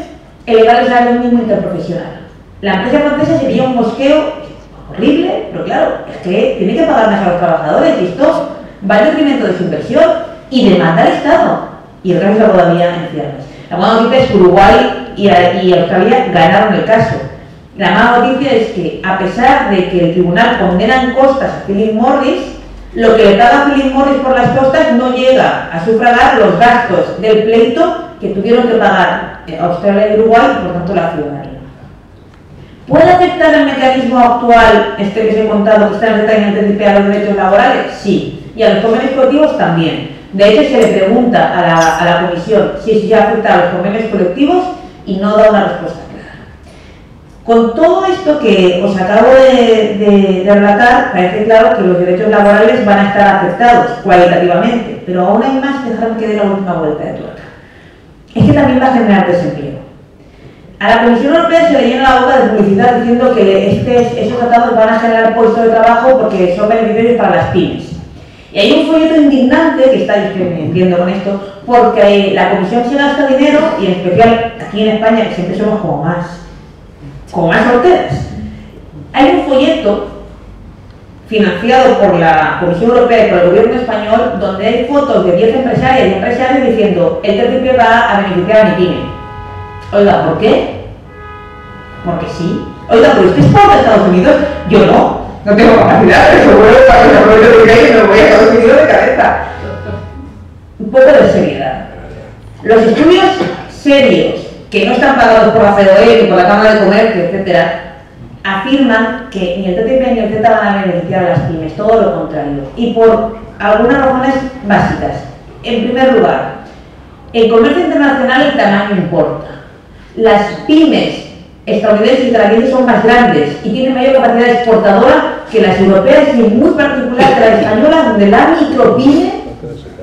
elevar el salario mínimo interprofesional. La empresa francesa se pilla un mosqueo horrible, pero claro, es que tiene que pagar más a los trabajadores y esto va en detrimento de su inversión y demanda al Estado. Y el caso está todavía en ciernes. La buena noticia es que Uruguay y Australia ganaron el caso. La mala noticia es que, a pesar de que el tribunal condena en costas a Philip Morris, lo que le paga Philip Morris por las costas no llega a sufragar los gastos del pleito que tuvieron que pagar Australia y Uruguay y por tanto la ciudadanía. ¿Puede afectar el mecanismo actual, que os he contado, que está en el TTIP a los derechos laborales? Sí, y a los convenios colectivos también. De hecho, se le pregunta a la Comisión si ya afecta a los convenios colectivos y no da una respuesta clara. Con todo esto que os acabo de relatar, parece claro que los derechos laborales van a estar afectados cualitativamente, pero aún hay más, dejadme que dé la última vuelta de tuerca. Es que también va a generar desempleo. A la Comisión Europea se le llena la boca de publicidad diciendo que esos tratados van a generar puestos de trabajo porque son beneficiarios para las pymes. Y hay un folleto indignante que está, yo me entiendo con esto, porque la Comisión se gasta dinero, y en especial aquí en España, que siempre somos como más solteras. Hay un folleto financiado por la Comisión Europea y por el gobierno español donde hay fotos de 10 empresarias y empresarios diciendo el TTIP va a beneficiar a mi pyme. Oiga, ¿por qué? Porque sí. Oiga, pero usted es pobre de Estados Unidos, yo no tengo capacidad, pero seguro que para desarrollo de que me voy a Estados Unidos de cabeza. Un poco de seriedad. Los estudios serios, que no están pagados por la COE, ni por la Cámara de Comercio, etcétera, afirman que ni el TTIP ni el CETA van a beneficiar a las pymes, todo lo contrario. Y por algunas razones básicas. En primer lugar, en comercio internacional el tamaño importa. Las pymes estadounidenses y canadienses son más grandes y tienen mayor capacidad exportadora que las europeas y en muy particular que la española, donde la micropyme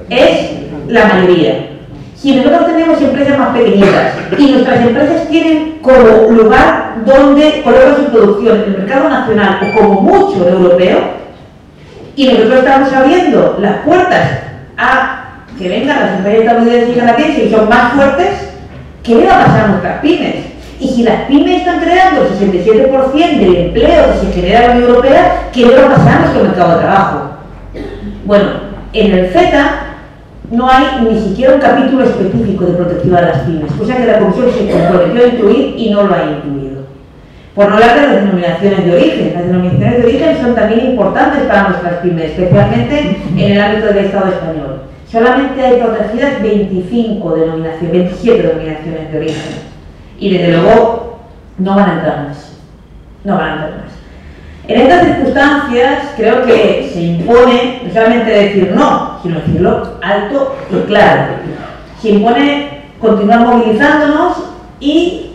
es la mayoría. Si nosotros tenemos empresas más pequeñitas y nuestras empresas tienen como lugar donde colocan su producción en el mercado nacional o como mucho europeo, y nosotros estamos abriendo las puertas a que vengan las empresas estadounidenses y canadienses y son más fuertes, ¿qué le va a pasar a nuestras pymes? Y si las pymes están creando el 67% del empleo que se genera en la Unión Europea, ¿qué le va a pasar a nuestro mercado de trabajo? Bueno, en el CETA no hay ni siquiera un capítulo específico de protección a las pymes, cosa que la Comisión se comprometió a incluir y no lo ha incluido. Por no hablar de las denominaciones de origen. Las denominaciones de origen son también importantes para nuestras pymes, especialmente en el ámbito del Estado español. Solamente hay protegidas 27 denominaciones de origen. Y desde luego no van a entrar más. No van a entrar más. En estas circunstancias creo que se impone no solamente decir no, sino decirlo alto y claro. Se impone continuar movilizándonos y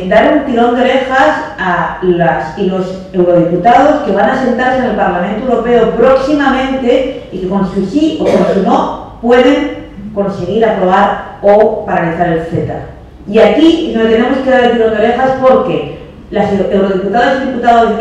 dar un tirón de orejas a las y los eurodiputados que van a sentarse en el Parlamento Europeo próximamente y que con su sí o con su no pueden conseguir aprobar o paralizar el CETA. Y aquí es donde tenemos que dar el tirón de orejas porque las eurodiputadas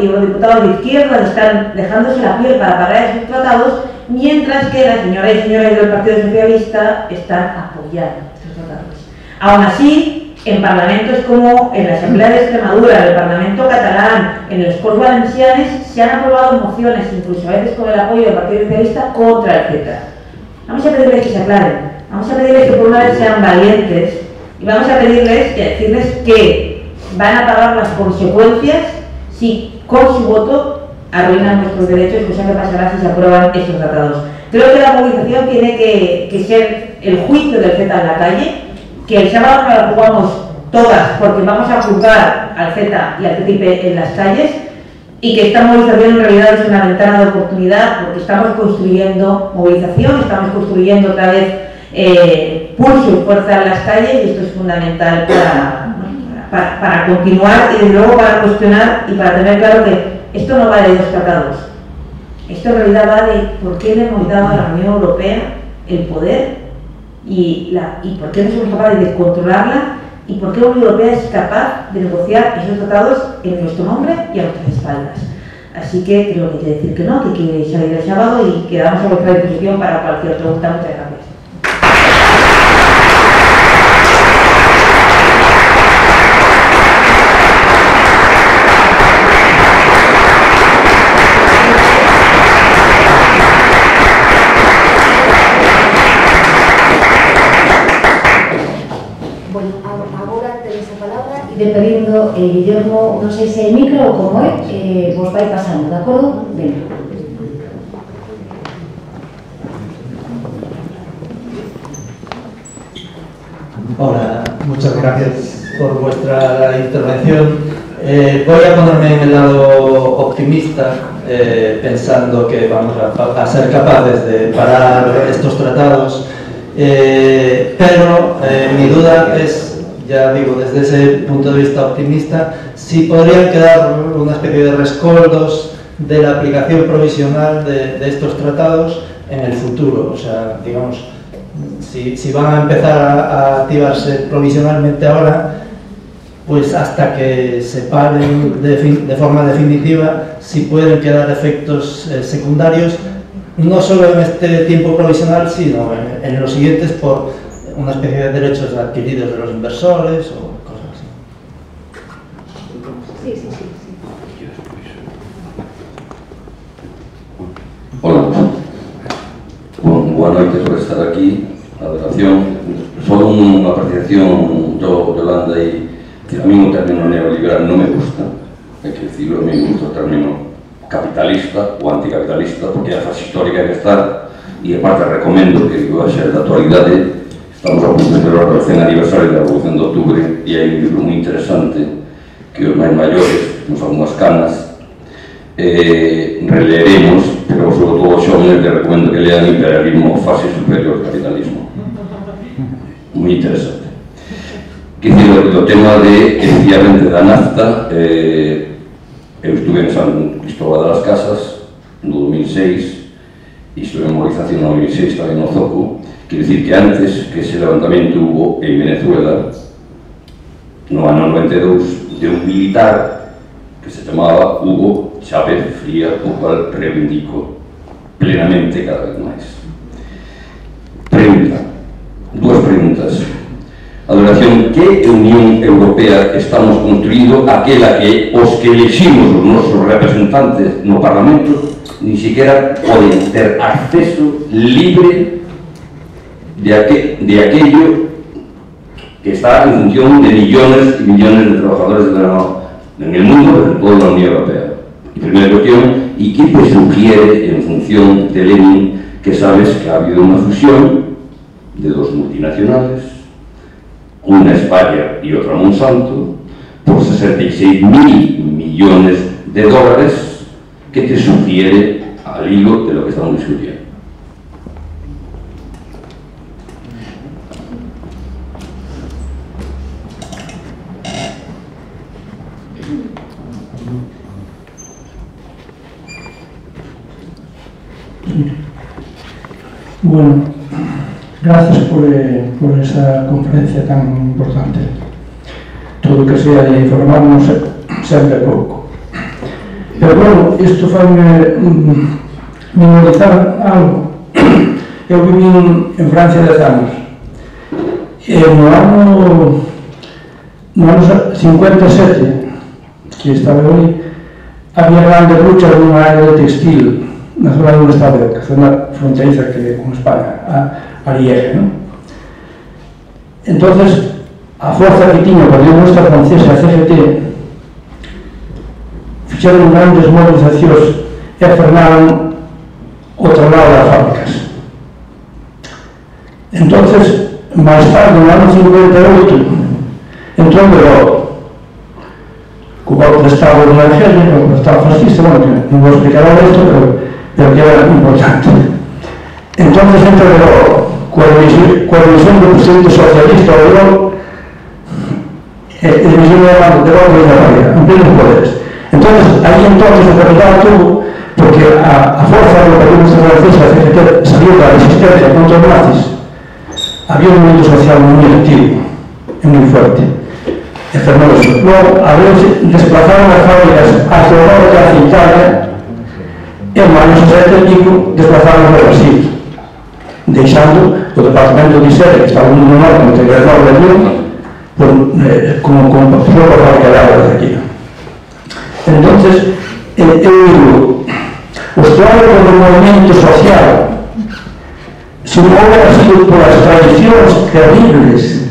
y eurodiputados de izquierda están dejándose la piel para parar esos tratados, mientras que las señoras y señores del Partido Socialista están apoyando estos tratados. Aún así, en parlamentos como en la Asamblea de Extremadura, en el Parlamento catalán, en los Corts Valencianes, se han aprobado mociones, incluso a veces con el apoyo del Partido Socialista, contra el CETA. Vamos a pedirles que se aclaren, vamos a pedirles que por una vez sean valientes y vamos a pedirles y a decirles que van a pagar las consecuencias si con su voto arruinan nuestros derechos, cosa que pasará si se aprueban estos tratados. Creo que la movilización tiene que ser el juicio del CETA en la calle, que el sábado nos la jugamos todas porque vamos a juzgar al CETA y al TTIP en las calles y que esta movilización en realidad es una ventana de oportunidad porque estamos construyendo movilización, estamos construyendo otra vez pulso y fuerza en las calles y esto es fundamental para continuar y desde luego para cuestionar y para tener claro que esto no va de dos tratados. Esto en realidad va de por qué le hemos dado a la Unión Europea el poder y por qué no somos capaces de controlarla y por qué la Unión Europea es capaz de negociar esos tratados en nuestro nombre y a nuestras espaldas. Así que creo que hay que decir que no, que hay que salir el sábado y quedamos a vuestra disposición para cualquier pregunta. Muchas gracias. Depedindo, Guillermo, non sei se é micro ou como é, vos vai pasando, de acordo? Venga. Hola, muchas gracias por vuestra intervención. Voy a ponerme en el lado optimista, pensando que vamos a ser capaces de parar estos tratados, pero mi duda es, ya digo, desde ese punto de vista optimista, si podrían quedar una especie de rescoldos de la aplicación provisional de estos tratados en el futuro. O sea, digamos, si van a empezar a activarse provisionalmente ahora, pues hasta que se paren de forma definitiva, si pueden quedar efectos secundarios, no solo en este tiempo provisional, sino en los siguientes por una especie de derechos adquiridos de los inversores o cosas así. Sí. Hola, buenas noches por estar aquí, la delegación. Solo una apreciación, yo, Yolanda, y a mí un término neoliberal no me gusta, hay que decirlo, a mí me gusta el término capitalista o anticapitalista, porque a fase histórica hay que estar, y aparte recomiendo que va a ser de actualidad. Estamos a punto de celebrar el 100 aniversario de la Revolución de Octubre y hay un libro muy interesante que os máis maiores, temos algunhas canas, releeremos, pero sobre todo os xóvenes les recomendo que lean Imperialismo, fase superior do capitalismo. Moi interesante. Que dicir, o tema de, efectivamente, da nafta, eu estuve en San Cristóbal de las Casas no 2006 e estuve en movilización no 2006 tamén no Zoco. Quiero decir que antes que ese levantamiento hubo en Venezuela, no ano 92, de un militar que se chamaba Hugo Chávez Fría, o cual reivindico plenamente cada vez máis. Pregunta, dúas preguntas. A duración, que Unión Europea estamos construindo aquela que os que eleximos os nosos representantes no Parlamento ni siquiera poden ter acceso libre de aquello que está en función de millones y millones de trabajadores en el mundo, pero en toda la Unión Europea. Y primera cuestión, ¿y qué te sugiere en función de Lenin, que sabes que ha habido una fusión de dos multinacionales, una España y otra Monsanto, por 66.000 millones de dólares? ¿Qué te sugiere al hilo de lo que estamos discutiendo? Bueno, gracias por esa conferencia tan importante. Todo que sea de informarnos sempre pouco. Pero bueno, isto foi memorizar algo. Eu viví en Francia 10 anos. E no ano 57, que estaba ali, había grandes luchas nunha área de textil na zona de un estado, que zona fronteriza que con España, a Liege, non? Entonces, a forza que tiña o Partido Comunista Francés e a CGT fixeron grandes movilizacións e frenaron o traslado das fábricas. Entonces, máis tarde, no ano 58, entrou en vigor co golpe de Estado de Argelia, co Estado fascista, bueno, que non vou explicar ahora isto, pero que era importante. Entonces entra en vigor coa división do presidente socialista o vigor e división de golpe de Argelia, en plenos poderes. Entonces, aí entonces o capital tuvo, porque a forza do Partido Comunista Francés, a CGT, salió da resistencia contra os nazis. Había un movimento social moi activo e moi fuerte, e fermoso. Logo, a veces desplazaron as fábricas hacia o norte, hacia Italia, e no ano 65 desplazaron ao Brasil, deixando o departamento de Isere, que estaba no norte, entre Grenoble e Lyon, como só a fábrica de agua de aquí. Entonces, eu digo, os teóricos do movimento social, se non houbera sido por as tradicións terribles,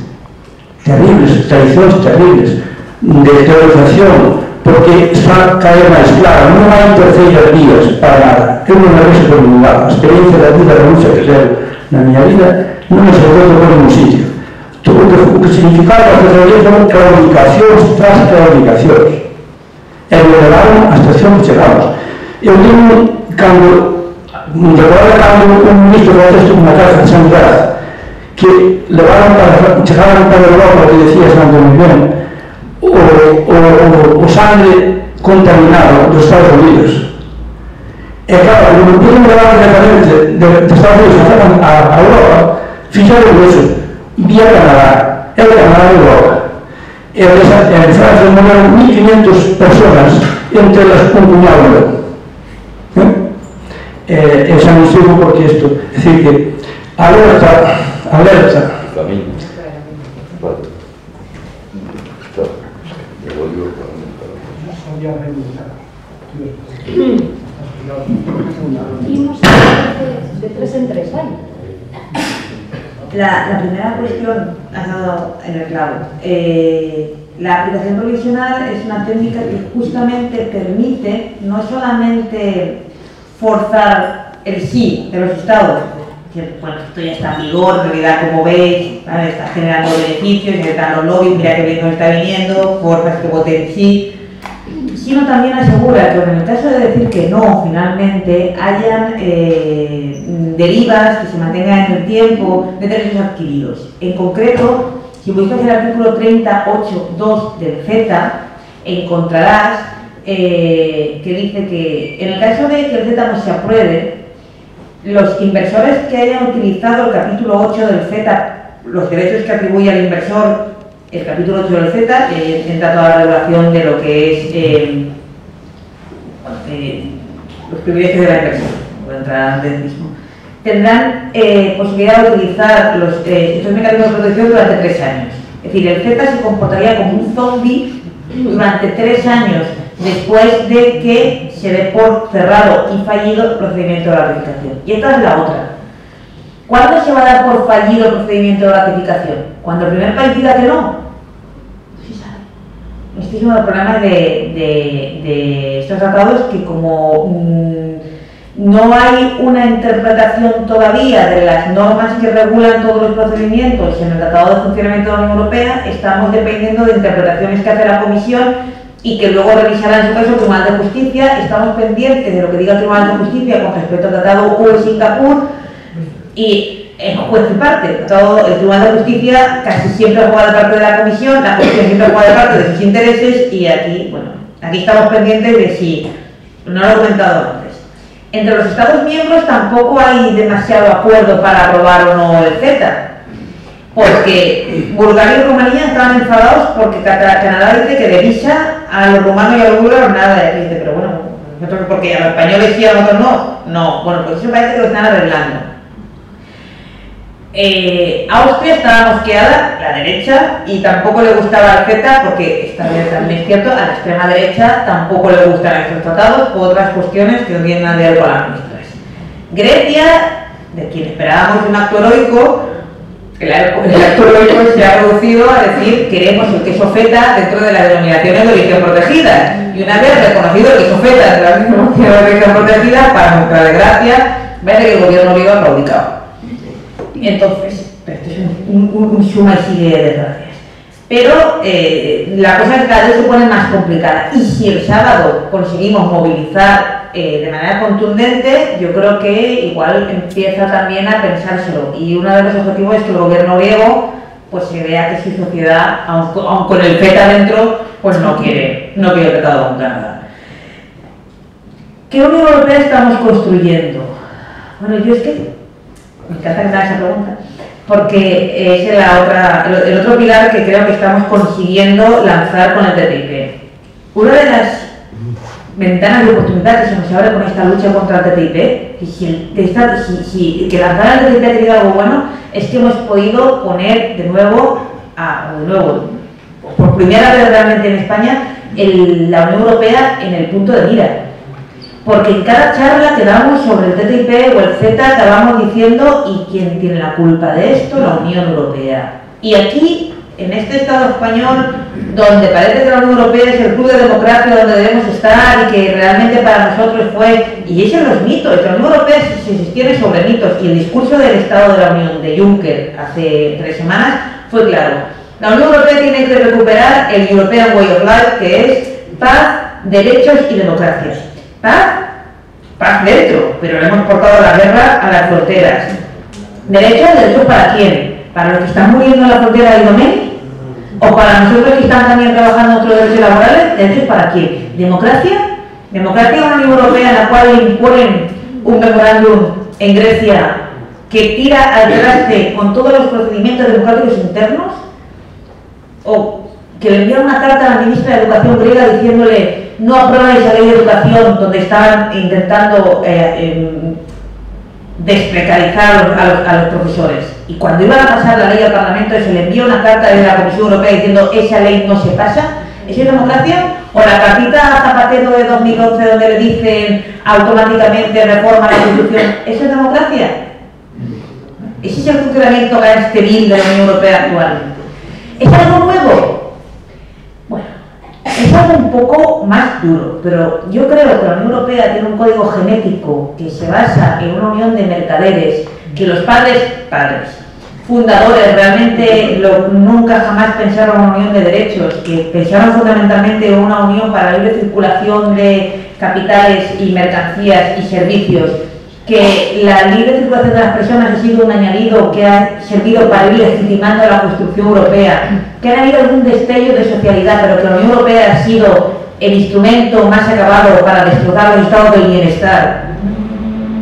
tradicións terribles de teorización, porque está caer máis claro, non hai terceiras vías para nada. Eu non me vexo por ningún lado. A experiencia da vida da lucha que levo na miña vida non me socorro por ningún sitio. Todo o que significaba a terceiras foron claudicacións tras claudicacións. E me levaron a estación que chegamos. Eu digo, recordaba un ministro francés tuvo unha casa de sanidade que chegaron para Europa, que decía Santo moi ben, o sangre contaminado dos Estados Unidos. E claro, como pueden levar directamente de Estados Unidos a Europa, fixaron eso, vía Canadá, e o Canadá de Europa. En Francia moraron 1.500 personas, entre elas un puñado meu. E xa non sigo porque isto, é dicir que alerta de 3 en 3 años. La primera cuestión ha dado en el clavo. La aplicación provisional es una técnica que justamente permite no solamente forzar el sí de los estados, que bueno, esto ya está en vigor, en realidad como veis, ¿vale? Está generando beneficios, están los lobbies, mira que bien nos está viniendo, forzas que voten sí, sino también asegura que en el caso de decir que no, finalmente, hayan derivas que se mantengan en el tiempo de derechos adquiridos. En concreto, si buscas el artículo 38.2 del Z, encontrarás que dice que en el caso de que el Z no se apruebe, los inversores que hayan utilizado el capítulo 8 del Z, los derechos que atribuye al inversor el capítulo 8 del Z, entra toda la regulación de lo que es los privilegios de la inversión, voy a entrar antes mismo, tendrán posibilidad de utilizar estos mecanismos de protección durante 3 años. Es decir, el Z se comportaría como un zombie durante 3 años después de que se dé por cerrado y fallido el procedimiento de ratificación. Y esta es la otra. ¿Cuándo se va a dar por fallido el procedimiento de ratificación? ¿Cuando el primer país diga que no? No se sabe. Este es uno de los problemas de estos tratados, que como no hay una interpretación todavía de las normas que regulan todos los procedimientos en el Tratado de Funcionamiento de la Unión Europea, estamos dependiendo de interpretaciones que hace la Comisión y que luego revisará en su caso el Tribunal de Justicia. Estamos pendientes de lo que diga el Tribunal de Justicia con respecto al Tratado UE-Singapur, y en juez y parte. El Tribunal de Justicia casi siempre juega de parte de la Comisión, la Comisión siempre juega de parte de sus intereses, y aquí, bueno, aquí estamos pendientes de si, no lo he comentado antes, entre los Estados miembros tampoco hay demasiado acuerdo para aprobar o no el CETA, porque Bulgaria y Rumanía estaban enfadados porque Canadá dice que de visa a los rumanos y a los búlgaros nada, y dice, pero bueno, nosotros porque a los españoles sí, a nosotros no, bueno, pues eso parece que lo están arreglando. Austria estaba mosqueada, la derecha, y tampoco le gustaba el CETA, porque también es cierto, a la extrema derecha tampoco le gustan estos tratados por otras cuestiones que no tienen nada que ver con las nuestras. Grecia, de quien esperábamos un acto heroico, el acto heroico se ha reducido a decir queremos el queso feta dentro de las denominaciones de origen protegidas, y una vez reconocido el queso feta dentro de las denominaciones de origen protegidas, para nuestra desgracia, parece que el gobierno griego ha claudicado. Entonces, esto es un suma y sigue de desgracias. Pero la cosa es que cada vez se pone más complicada, y si el sábado conseguimos movilizar de manera contundente, yo creo que igual empieza también a pensárselo, y uno de los objetivos es que el gobierno griego pues se vea que su sociedad, aun con el CETA dentro, pues no quiere el tratado con Canadá. ¿Qué Unión Europea estamos construyendo? Bueno, yo es que me encanta que me haga esa pregunta, porque es el otro pilar que creo que estamos consiguiendo lanzar con el TTIP. Una de las ventanas de oportunidad que se nos abre con esta lucha contra el TTIP, que lanzar el TTIP ha tenido algo bueno, es que hemos podido poner de nuevo, por primera vez realmente en España, la Unión Europea en el punto de mira. Porque en cada charla que damos sobre el TTIP o el CETA acabamos diciendo ¿y quién tiene la culpa de esto? La Unión Europea. Y aquí, en este Estado español, donde parece que la Unión Europea es el club de democracia donde debemos estar y que realmente para nosotros fue... Y esos son los mitos, que la Unión Europea se sostiene sobre mitos, y el discurso del Estado de la Unión de Juncker hace 3 semanas fue claro. La Unión Europea tiene que recuperar el European Way of Life, que es paz, derechos y democracia. Paz dentro, pero le hemos portado la guerra a las fronteras. ¿Derechos para quién? ¿Para los que están muriendo en la frontera de Idomeni? ¿O para nosotros que están también trabajando en otros derechos laborales? ¿Derechos para quién? ¿Democracia? ¿Democracia en una Unión Europea en la cual imponen un memorándum en Grecia que tira al traste con todos los procedimientos democráticos internos? ¿O que le envían una carta a la ministra de Educación griega diciéndole no apruebáis la ley de educación, donde estaban intentando desprecarizar a los profesores? Y cuando iban a pasar la ley al Parlamento se le envía una carta de la Comisión Europea diciendo esa ley no se pasa. ¿Eso es democracia? ¿O la cartita a Zapatero de 2011 donde le dicen automáticamente reforma la Constitución? ¿Eso es democracia? Ese es el funcionamiento estéril de la Unión Europea actualmente. ¿Es algo nuevo? Bueno, es algo un poco más duro, pero yo creo que la Unión Europea tiene un código genético que se basa en una unión de mercaderes, que los padres fundadores realmente nunca jamás pensaron en una unión de derechos, que pensaron fundamentalmente en una unión para la libre circulación de capitales y mercancías y servicios, que la libre circulación de las personas ha sido un añadido que ha servido para ir legitimando la construcción europea, que ha habido algún destello de socialidad, pero que la Unión Europea ha sido el instrumento más acabado para destrozar los estados del bienestar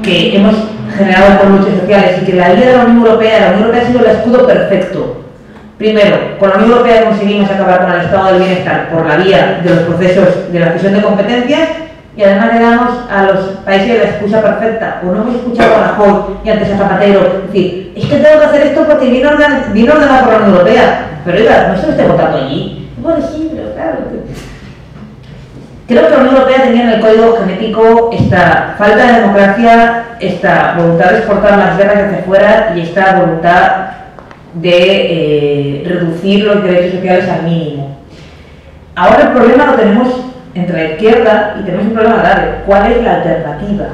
que hemos generado por luchas sociales, y que la Unión Europea ha sido el escudo perfecto. Primero, con la Unión Europea conseguimos acabar con el estado del bienestar por la vía de los procesos de la cesión de competencias, y además le damos a los países la excusa perfecta. O no hemos escuchado a Rajoy y antes a Zapatero decir, es que tengo que hacer esto porque vino ordenado por la Unión Europea. Pero oiga, no se lo esté votando allí. Bueno, sí, pero claro. Creo que la Unión Europea tenía en el código genético esta falta de democracia, esta voluntad de exportar las guerras hacia afuera y esta voluntad de reducir los derechos sociales al mínimo. Ahora el problema lo tenemos entre la izquierda y tenemos un problema grave. ¿Cuál es la alternativa?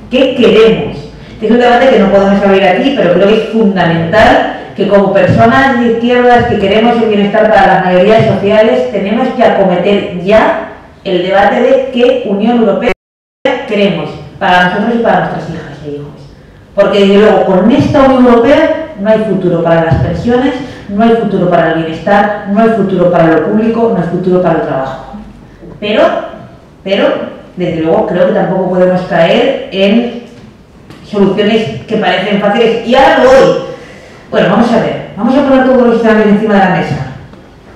¿Qué queremos? Es un debate que no podemos abrir aquí, pero creo que es fundamental que como personas de izquierdas que queremos el bienestar para las mayorías sociales, tenemos que acometer ya el debate de qué Unión Europea queremos para nosotros y para nuestras hijas e hijos. Porque desde luego con esta Unión Europea no hay futuro para las pensiones, no hay futuro para el bienestar, no hay futuro para lo público, no hay futuro para el trabajo. Pero, desde luego creo que tampoco podemos caer en soluciones que parecen fáciles. Y ahora lo voy. Bueno, vamos a ver, vamos a poner todos los escenarios encima de la mesa.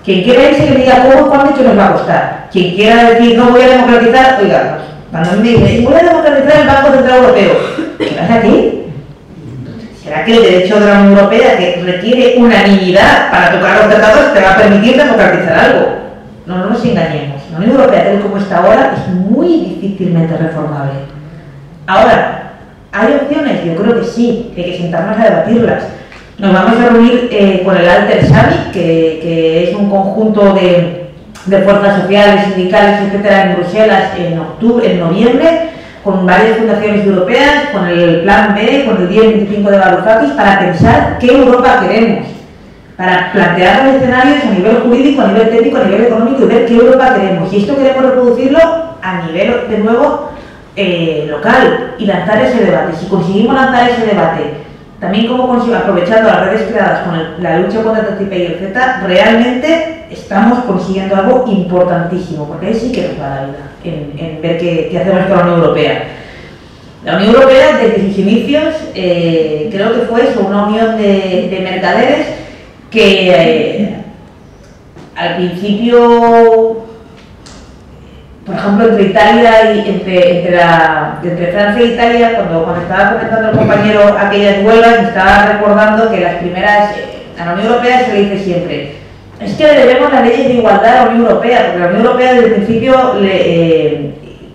Quien quiera irse que diga cómo, cuándo y qué nos va a costar. Quien quiera decir no voy a democratizar, oiga, cuando me dice voy a democratizar el Banco Central Europeo, ¿qué pasa aquí? ¿Será que el derecho de la Unión Europea, que requiere unanimidad para tocar los tratados, te va a permitir democratizar algo? No nos engañemos. La Unión Europea, tal como está ahora, es muy difícilmente reformable. Ahora, ¿hay opciones? Yo creo que sí, que hay que sentarnos a debatirlas. Nos vamos a reunir con el Alter Summit, que es un conjunto de fuerzas sociales, sindicales, etcétera, en Bruselas en noviembre, con varias fundaciones europeas, con el Plan B, con el 10-25 de Varoufakis, para pensar qué Europa queremos, para plantear los escenarios a nivel jurídico, a nivel técnico, a nivel económico y ver qué Europa queremos. Y esto queremos reproducirlo a nivel, de nuevo, local y lanzar ese debate. Si conseguimos lanzar ese debate, también como aprovechando las redes creadas con la lucha contra el TTIP y el CETA, realmente estamos consiguiendo algo importantísimo, porque ahí sí que nos va la vida, en ver qué hacemos con la Unión Europea. La Unión Europea, desde sus inicios, creo que fue eso, una unión de mercaderes que al principio, por ejemplo, entre Italia y entre Francia e Italia, cuando estaba comentando el compañero aquellas huelgas, me estaba recordando que las primeras, a la Unión Europea se le dice siempre, es que le debemos las leyes de igualdad a la Unión Europea, porque la Unión Europea desde el principio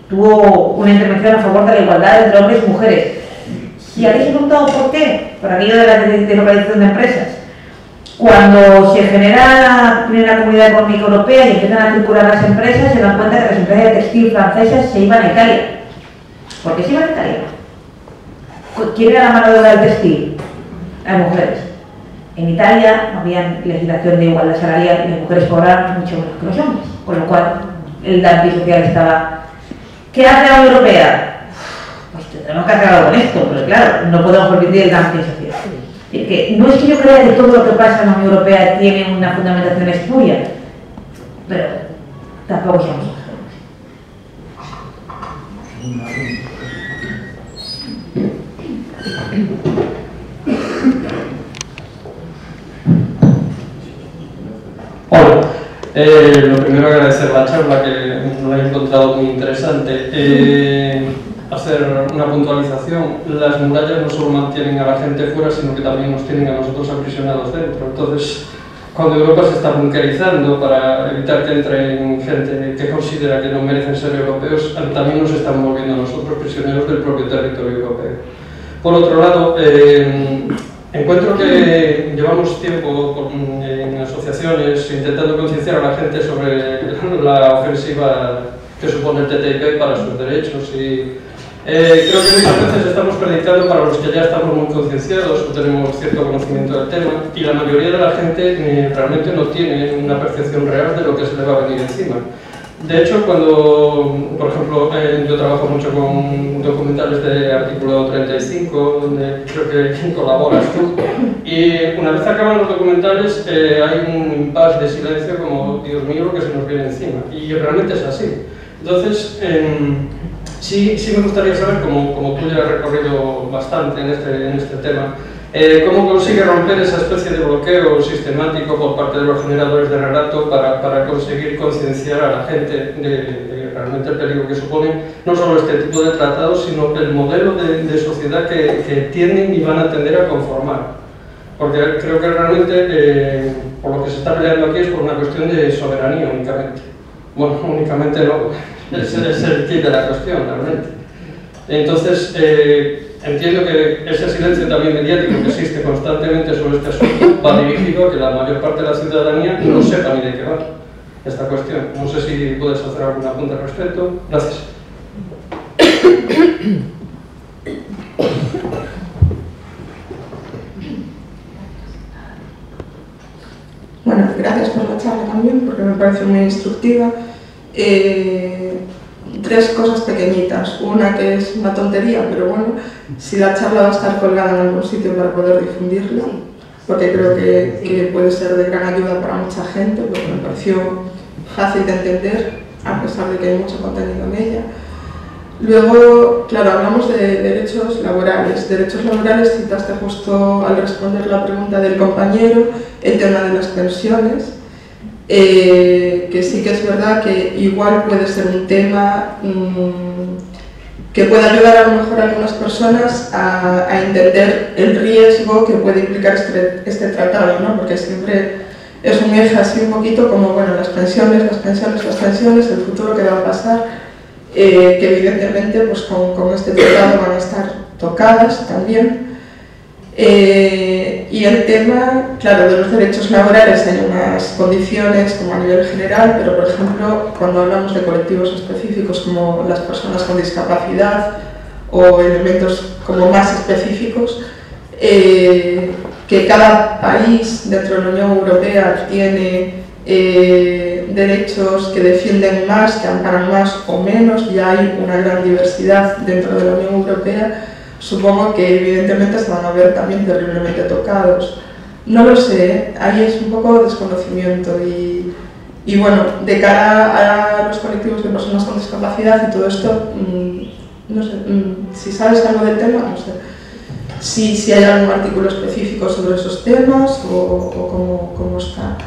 tuvo una intervención a favor de la igualdad entre hombres y mujeres. Si habéis preguntado por qué, por aquello de la deslocalización de empresas, cuando se genera la primera comunidad económica europea y empiezan a circular las empresas, se dan cuenta que las empresas de textil francesas se iban a Italia. ¿Por qué se iban a Italia? ¿Quién era la mano de obra del textil? Las mujeres. En Italia no había legislación de igualdad salarial y las mujeres cobraban mucho menos que los hombres, con lo cual el dumping social estaba... ¿Qué hace la Unión Europea? Pues tenemos que hacer algo con esto, pero claro, no podemos permitir el dumping social. Que no es que yo crea que todo lo que pasa en la Unión Europea tiene una fundamentación espuria, pero tampoco somos Hola, lo primero agradecer la charla, que la he encontrado muy interesante. Hacer una puntualización: las murallas no solo mantienen a la gente fuera, sino que también nos tienen a nosotros aprisionados dentro. Entonces, cuando Europa se está bunkerizando para evitar que entren gente que considera que no merecen ser europeos, también nos están volviendo a nosotros prisioneros del propio territorio europeo. Por otro lado, encuentro que llevamos tiempo en asociaciones intentando concienciar a la gente sobre la ofensiva que supone el TTIP para sus derechos, y creo que muchas veces estamos predicando para los que ya estamos muy concienciados o tenemos cierto conocimiento del tema, y la mayoría de la gente realmente no tiene una percepción real de lo que se le va a venir encima. De hecho, cuando, por ejemplo, yo trabajo mucho con documentales de artículo 35, donde creo que colaboras tú, y una vez acaban los documentales hay un impasse de silencio como, Dios mío, lo que se nos viene encima, y realmente es así. Entonces, sí me gustaría saber, como tú ya has recorrido bastante en este tema, cómo consigue romper esa especie de bloqueo sistemático por parte de los generadores de relato para conseguir concienciar a la gente de realmente el peligro que supone no solo este tipo de tratados, sino el modelo de sociedad que tienden y van a tender a conformar. Porque creo que realmente por lo que se está peleando aquí es por una cuestión de soberanía únicamente. Bueno, únicamente no, es el kit de la cuestión, realmente. Entonces, entiendo que ese silencio también mediático que existe constantemente sobre este asunto va dirigido a que la mayor parte de la ciudadanía no sepa ni de qué va esta cuestión. No sé si puedes hacer algún apunte al respecto. Gracias. Bueno, gracias por la charla también, porque me parece muy instructiva. Tres cosas pequeñitas. Una que es una tontería, pero bueno, si la charla va a estar colgada en algún sitio para poder difundirla, porque creo que puede ser de gran ayuda para mucha gente, porque me pareció fácil de entender, a pesar de que hay mucho contenido en ella. Luego, claro, hablamos de derechos laborales. Derechos laborales, citaste justo al responder la pregunta del compañero, el tema de las pensiones, que sí que es verdad que igual puede ser un tema que puede ayudar a lo mejor a algunas personas a entender el riesgo que puede implicar este tratado, ¿no? Porque siempre es un eje así un poquito como, bueno, las pensiones, el futuro que va a pasar, que evidentemente pues con este tratado van a estar tocadas también. Y el tema, claro, de los derechos laborales hay unas condiciones como a nivel general, pero por ejemplo cuando hablamos de colectivos específicos como las personas con discapacidad o elementos como más específicos, que cada país dentro de la Unión Europea tiene derechos que defienden más, que amparan más o menos, ya hay una gran diversidad dentro de la Unión Europea. Supongo que evidentemente se van a ver también terriblemente tocados. No lo sé, ahí es un poco desconocimiento y bueno, de cara a los colectivos de personas con discapacidad y todo esto, no sé, si sabes algo del tema, no sé. Si hay algún artículo específico sobre esos temas o cómo está.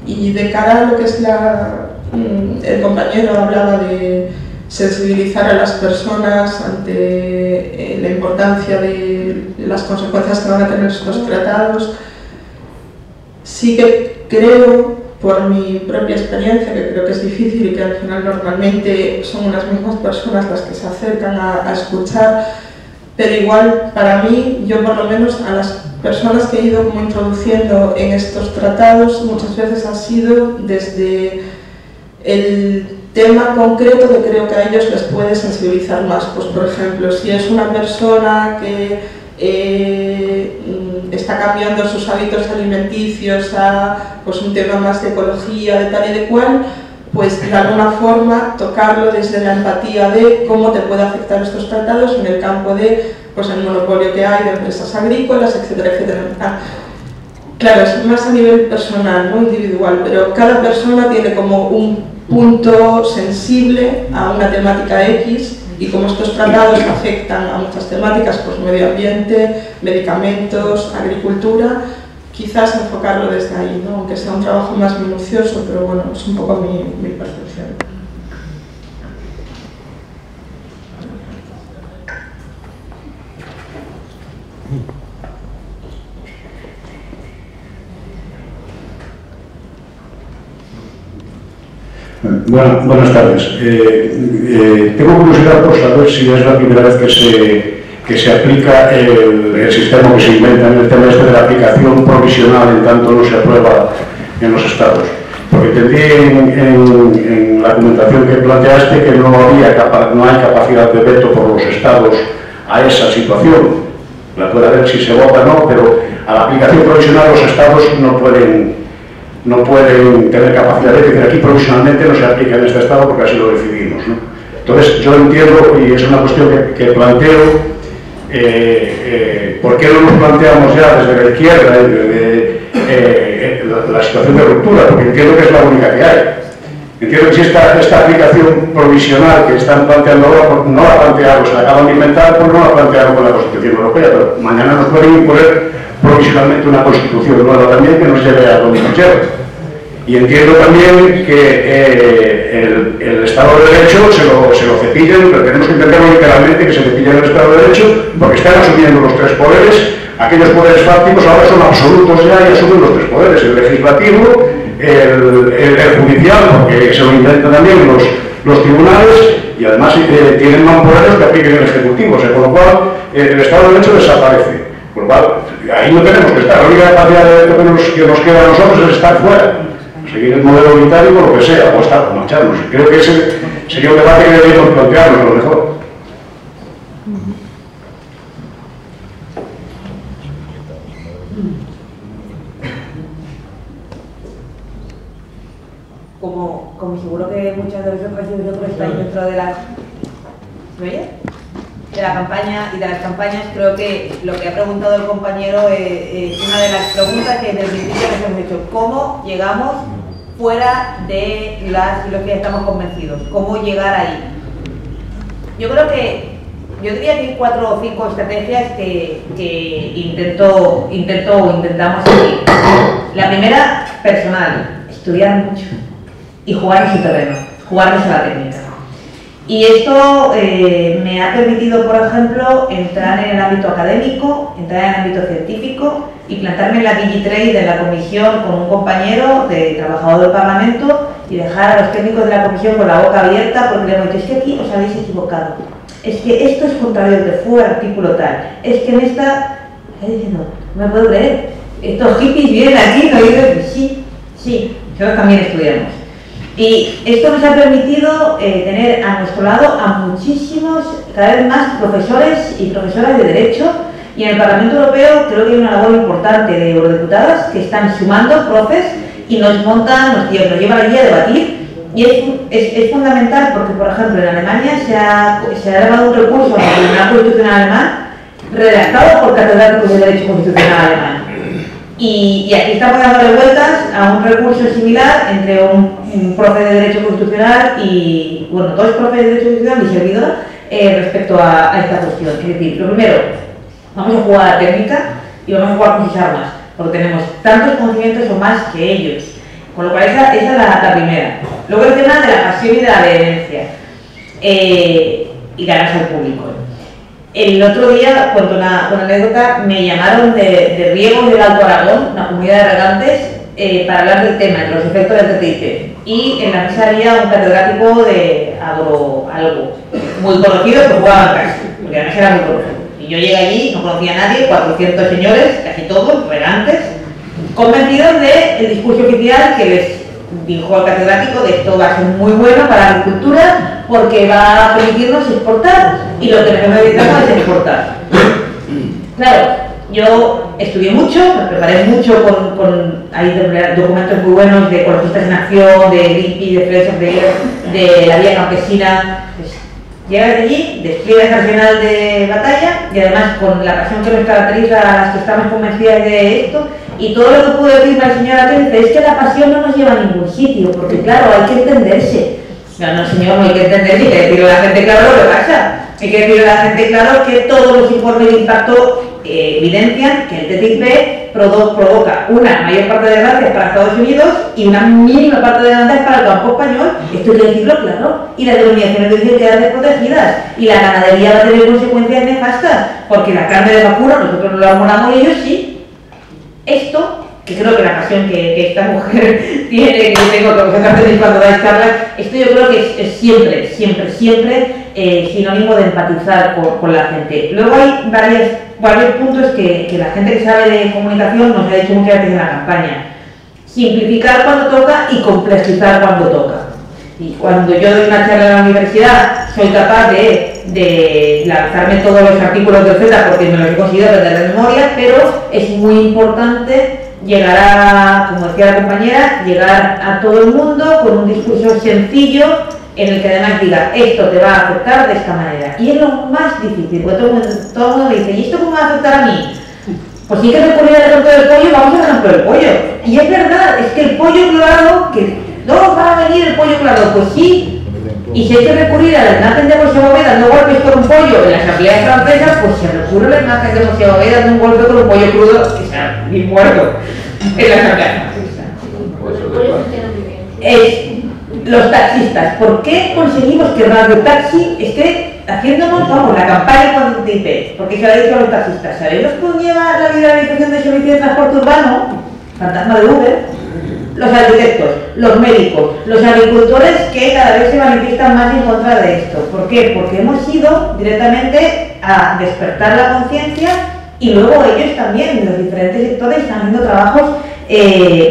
Y de cara a lo que es el compañero hablaba de sensibilizar a las personas ante la importancia de las consecuencias que van a tener estos tratados. Sí que creo, por mi propia experiencia, que creo que es difícil y que al final normalmente son unas mismas personas las que se acercan a escuchar, pero igual para mí, yo por lo menos a las personas que he ido como introduciendo en estos tratados muchas veces ha sido desde el tema concreto que creo que a ellos les puede sensibilizar más. Pues por ejemplo, si es una persona que está cambiando sus hábitos alimenticios a pues, un tema más de ecología, de tal y de cual, pues de alguna forma tocarlo desde la empatía de cómo te puede afectar estos tratados en el campo de pues, el monopolio que hay de empresas agrícolas, etcétera, etcétera. Claro, es más a nivel personal, no individual, pero cada persona tiene como un punto sensible a una temática X y como estos tratados afectan a muchas temáticas, pues medio ambiente, medicamentos, agricultura, quizás enfocarlo desde ahí, ¿no? Aunque sea un trabajo más minucioso, pero bueno, es un poco mi percepción. Bueno, buenas tardes. Tengo curiosidad por saber si es la primera vez que se aplica el sistema que se inventa en el tema este de la aplicación provisional en tanto no se aprueba en los estados. Porque entendí en la argumentación que planteaste que no hay capacidad de veto por los estados a esa situación. La puede haber si se vota o no, pero a la aplicación provisional los estados no pueden tener capacidad de decir aquí provisionalmente no se aplica en este estado porque así lo decidimos, ¿no? Entonces yo entiendo, y es una cuestión que planteo, ¿por qué no nos planteamos ya desde la izquierda la situación de ruptura? Porque entiendo que es la única que hay. Entiendo que si esta aplicación provisional que están planteando ahora, pues no la plantearon, se la acaban de inventar, pues no la plantearon con la Constitución Europea, pero mañana nos pueden imponer provisionalmente una Constitución nueva también que nos lleve a donde nos lleve. Y entiendo también que el Estado de Derecho se lo cepillen, pero tenemos que entenderlo literalmente, que se cepillen el Estado de Derecho, porque están asumiendo los tres poderes. Aquellos poderes fácticos ahora son absolutos ya y asumen los tres poderes, el legislativo, el judicial, porque se lo inventan también los tribunales, y además tienen más poderes que apliquen el Ejecutivo, con lo cual el Estado de Derecho desaparece. Por lo cual, ahí no tenemos que estar. La única capacidad que nos queda a nosotros es estar fuera, seguir el modelo británico, lo que sea, o estar, marcharnos. Creo que ese sería un debate que deberíamos plantearnos, a lo mejor. Como seguro que muchas de vosotras y vosotros estáis dentro de las... ¿Me oyes? De la campaña y de las campañas, creo que lo que ha preguntado el compañero es una de las preguntas que desde el principio nos hemos hecho. ¿Cómo llegamos fuera de los que estamos convencidos? ¿Cómo llegar ahí? Yo diría que hay 4 o 5 estrategias que intentamos seguir. La primera, personal, estudiar mucho y jugar en su terreno, jugarnos a la técnica. Y esto me ha permitido, por ejemplo, entrar en el ámbito académico, entrar en el ámbito científico y plantarme en la DigiTrade de la comisión con un compañero trabajador del Parlamento y dejar a los técnicos de la comisión con la boca abierta porque le hemos dicho, es que aquí os habéis equivocado, es que esto es contrario al que fue el artículo tal, es que en esta... diciendo, no me puedo creer, estos hippies vienen aquí, ¿no? Y yo, sí, nosotros también estudiamos. Y esto nos ha permitido tener a nuestro lado a muchísimos, cada vez más profesores y profesoras de Derecho, y en el Parlamento Europeo creo que hay una labor importante de eurodiputadas que están sumando profes y nos montan, nos llevan allí a debatir, y es fundamental porque, por ejemplo, en Alemania se ha elevado un recurso al Tribunal Constitucional Alemán redactado por catedráticos de Derecho Constitucional Alemán. Y aquí estamos dándole vueltas a un recurso similar entre un profe de Derecho Constitucional y, bueno, 2 profes de Derecho Constitucional y servidora respecto a esta cuestión. Es decir, lo primero, vamos a jugar a la técnica y vamos a jugar con sus armas, porque tenemos tantos conocimientos o más que ellos. Con lo cual esa es la primera. Luego el tema de la pasión y de la vehemencia y ganarse al público. El otro día, cuento una anécdota, me llamaron de Riegos del Alto Aragón, una comunidad de regantes, para hablar del tema, de los efectos del TTIP. Y en la mesa había un catedrático de algo muy conocido que jugaba casi, porque además era muy conocido. Y yo llegué allí, no conocía a nadie, 400 señores, casi todos, regantes, convencidos del discurso oficial que les dijo al catedrático de esto va a ser muy bueno para la agricultura porque va a permitirnos exportar y lo que nos necesitamos es exportar. Claro, yo estudié mucho, me preparé mucho hay documentos muy buenos de Ecologistas en Acción, de Greenpeace, de Friends of the Earth, de la Vía Campesina. Pues, llegas de allí, despliegas arsenal de batalla y además con la pasión que nos caracteriza a las que estamos convencidas de esto. Y todo lo que pudo decirme la señora Kenneth es que la pasión no nos lleva a ningún sitio, porque claro, hay que entenderse. No, señor, no hay que entenderse, hay que decirle a la gente claro lo que pasa. Hay que decirle a la gente claro que todos los informes de impacto evidencian que el TTIP provoca una mayor parte de ganancias para Estados Unidos y una mínima parte de ganancias para el campo español. Esto hay que decirlo claro. Y las denominaciones de origen quedan desprotegidas. Y la ganadería va a tener consecuencias nefastas, porque la carne de vacuno nosotros no la moramos y ellos sí. Esto, que creo que la pasión que esta mujer tiene, que yo tengo, que vosotros tenéis cuando dais charlas, esto yo creo que es siempre sinónimo de empatizar con la gente. Luego hay varios puntos que la gente que sabe de comunicación nos ha dicho muchas veces en la campaña. Simplificar cuando toca y complejizar cuando toca. Y cuando yo doy una charla en la universidad, soy capaz de lanzarme todos los artículos del Z porque me los he conseguido aprender de memoria, pero es muy importante llegar a, como decía la compañera, llegar a todo el mundo con un discurso sencillo en el que además diga, esto te va a afectar de esta manera. Y es lo más difícil, porque todo el mundo me dice, ¿y esto cómo va a afectar a mí? Pues si hay que recurrir al ejemplo del pollo, vamos al ejemplo del pollo. Y es verdad, es que el pollo clorado, que no va a venir el pollo clorado, pues sí. Y si hay que recurrir a la imagen de José Bové dando golpes con un pollo en las asambleas francesas, pues se recurre a la imagen de José Bové dando un golpe con un pollo crudo que se ha bien muerto en la asamblea francesa. Los taxistas, ¿por qué conseguimos que Radio Taxi esté haciéndonos, vamos, la campaña con el TTIP? Porque se lo ha dicho a los taxistas, ¿sabéis lo que conlleva la liberalización del servicio de transporte urbano? Fantasma de Uber. los arquitectos, los médicos, los agricultores, que cada vez se manifiestan más en contra de esto. ¿Por qué? Porque hemos ido directamente a despertar la conciencia y luego ellos también, en los diferentes sectores, están haciendo trabajos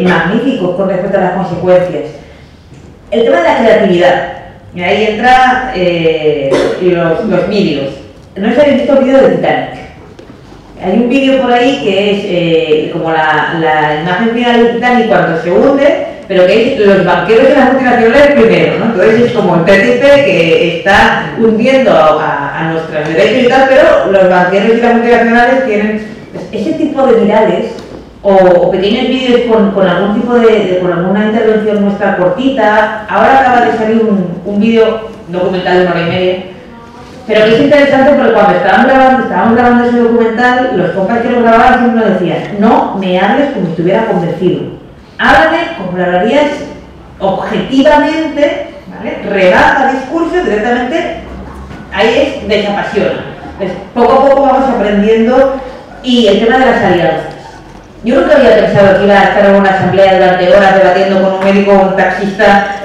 magníficos con respecto a las consecuencias. El tema de la creatividad, y ahí entra los vídeos. No sé si habéis visto el vídeo de Titanic. Hay un vídeo por ahí que es como la imagen final de Titanic cuando se hunde, pero que es los banqueros y las multinacionales primero, ¿no? Entonces es como el TTIP que está hundiendo a nuestros derechos y tal, pero los banqueros y las multinacionales tienen ese tipo de virales o pequeños vídeos con algún tipo con alguna intervención nuestra cortita. Ahora acaba de salir un vídeo documental de 1 hora y media, pero que es interesante porque cuando estábamos grabando ese documental, los compas que lo grababan siempre nos decían: no me hables como si estuviera convencido, háblame como lo harías objetivamente, ¿vale? Rebaja discurso directamente, ahí es desapasiona. Pues poco a poco vamos aprendiendo. Y el tema de las alianzas. Yo nunca había pensado que iba a estar en una asamblea durante horas debatiendo con un médico, un taxista,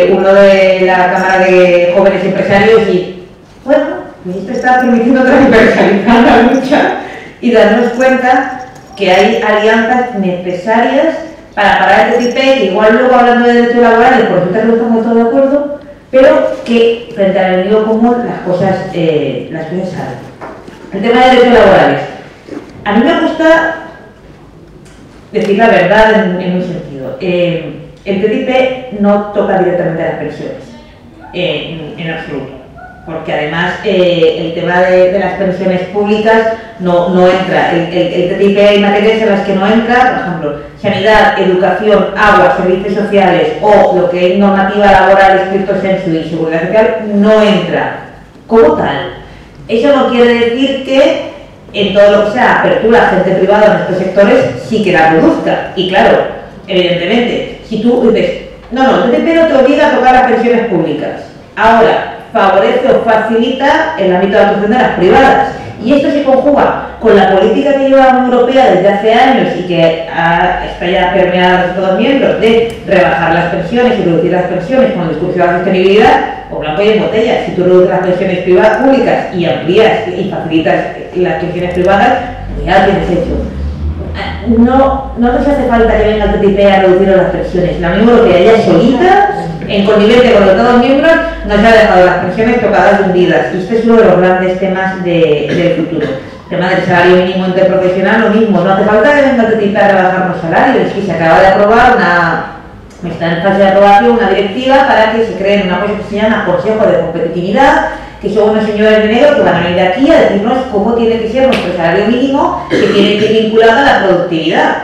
uno de la Cámara de Jóvenes Empresarios y, bueno, esto está permitiendo transversalizar la lucha y darnos cuenta que hay alianzas necesarias para parar este TTIP, que igual luego hablando de derechos laborales, por supuesto no estamos todos de acuerdo, pero que frente al enemigo común las cosas salen. El tema de derechos laborales. A mí me gusta decir la verdad en un sentido. El TTIP no toca directamente a las pensiones, en absoluto, porque además el tema de las pensiones públicas no entra. El TTIP hay materias en las que no entra, por ejemplo, sanidad, educación, agua, servicios sociales o lo que es normativa laboral estricto sensu y seguridad social, no entra como tal. Eso no quiere decir que en todo lo que sea apertura a gente privada en estos sectores sí que la produzca. Y claro, evidentemente, si tú dices, no, el TTIP no te obliga a tocar las pensiones públicas, ahora favorece o facilita el ámbito de actuación de las privadas. Y esto se conjuga con la política que lleva la Unión Europea desde hace años y que está ya permeada a los Estados miembros de rebajar las pensiones y reducir las pensiones con el discurso de la sostenibilidad, o blanco y en botella. Si tú reduces las pensiones privadas públicas y amplías y facilitas las pensiones privadas, pues ya lo tienes hecho. No nos hace falta que venga el TTIP a reducir las pensiones. La Unión Europea ya solita, en connivencia con los Estados miembros, nos ha dejado las pensiones tocadas y hundidas. Y este es uno de los grandes temas del futuro. El tema del salario mínimo interprofesional, lo mismo. No hace falta que venga el TTIP a rebajar los salarios. Y se acaba de aprobar está en fase de aprobación una directiva para que se creen una cosa que se llama Consejo de Competitividad, que son unos señores de negro que van a venir aquí a decirnos cómo tiene que ser nuestro salario mínimo, que tiene que ir vinculado a la productividad,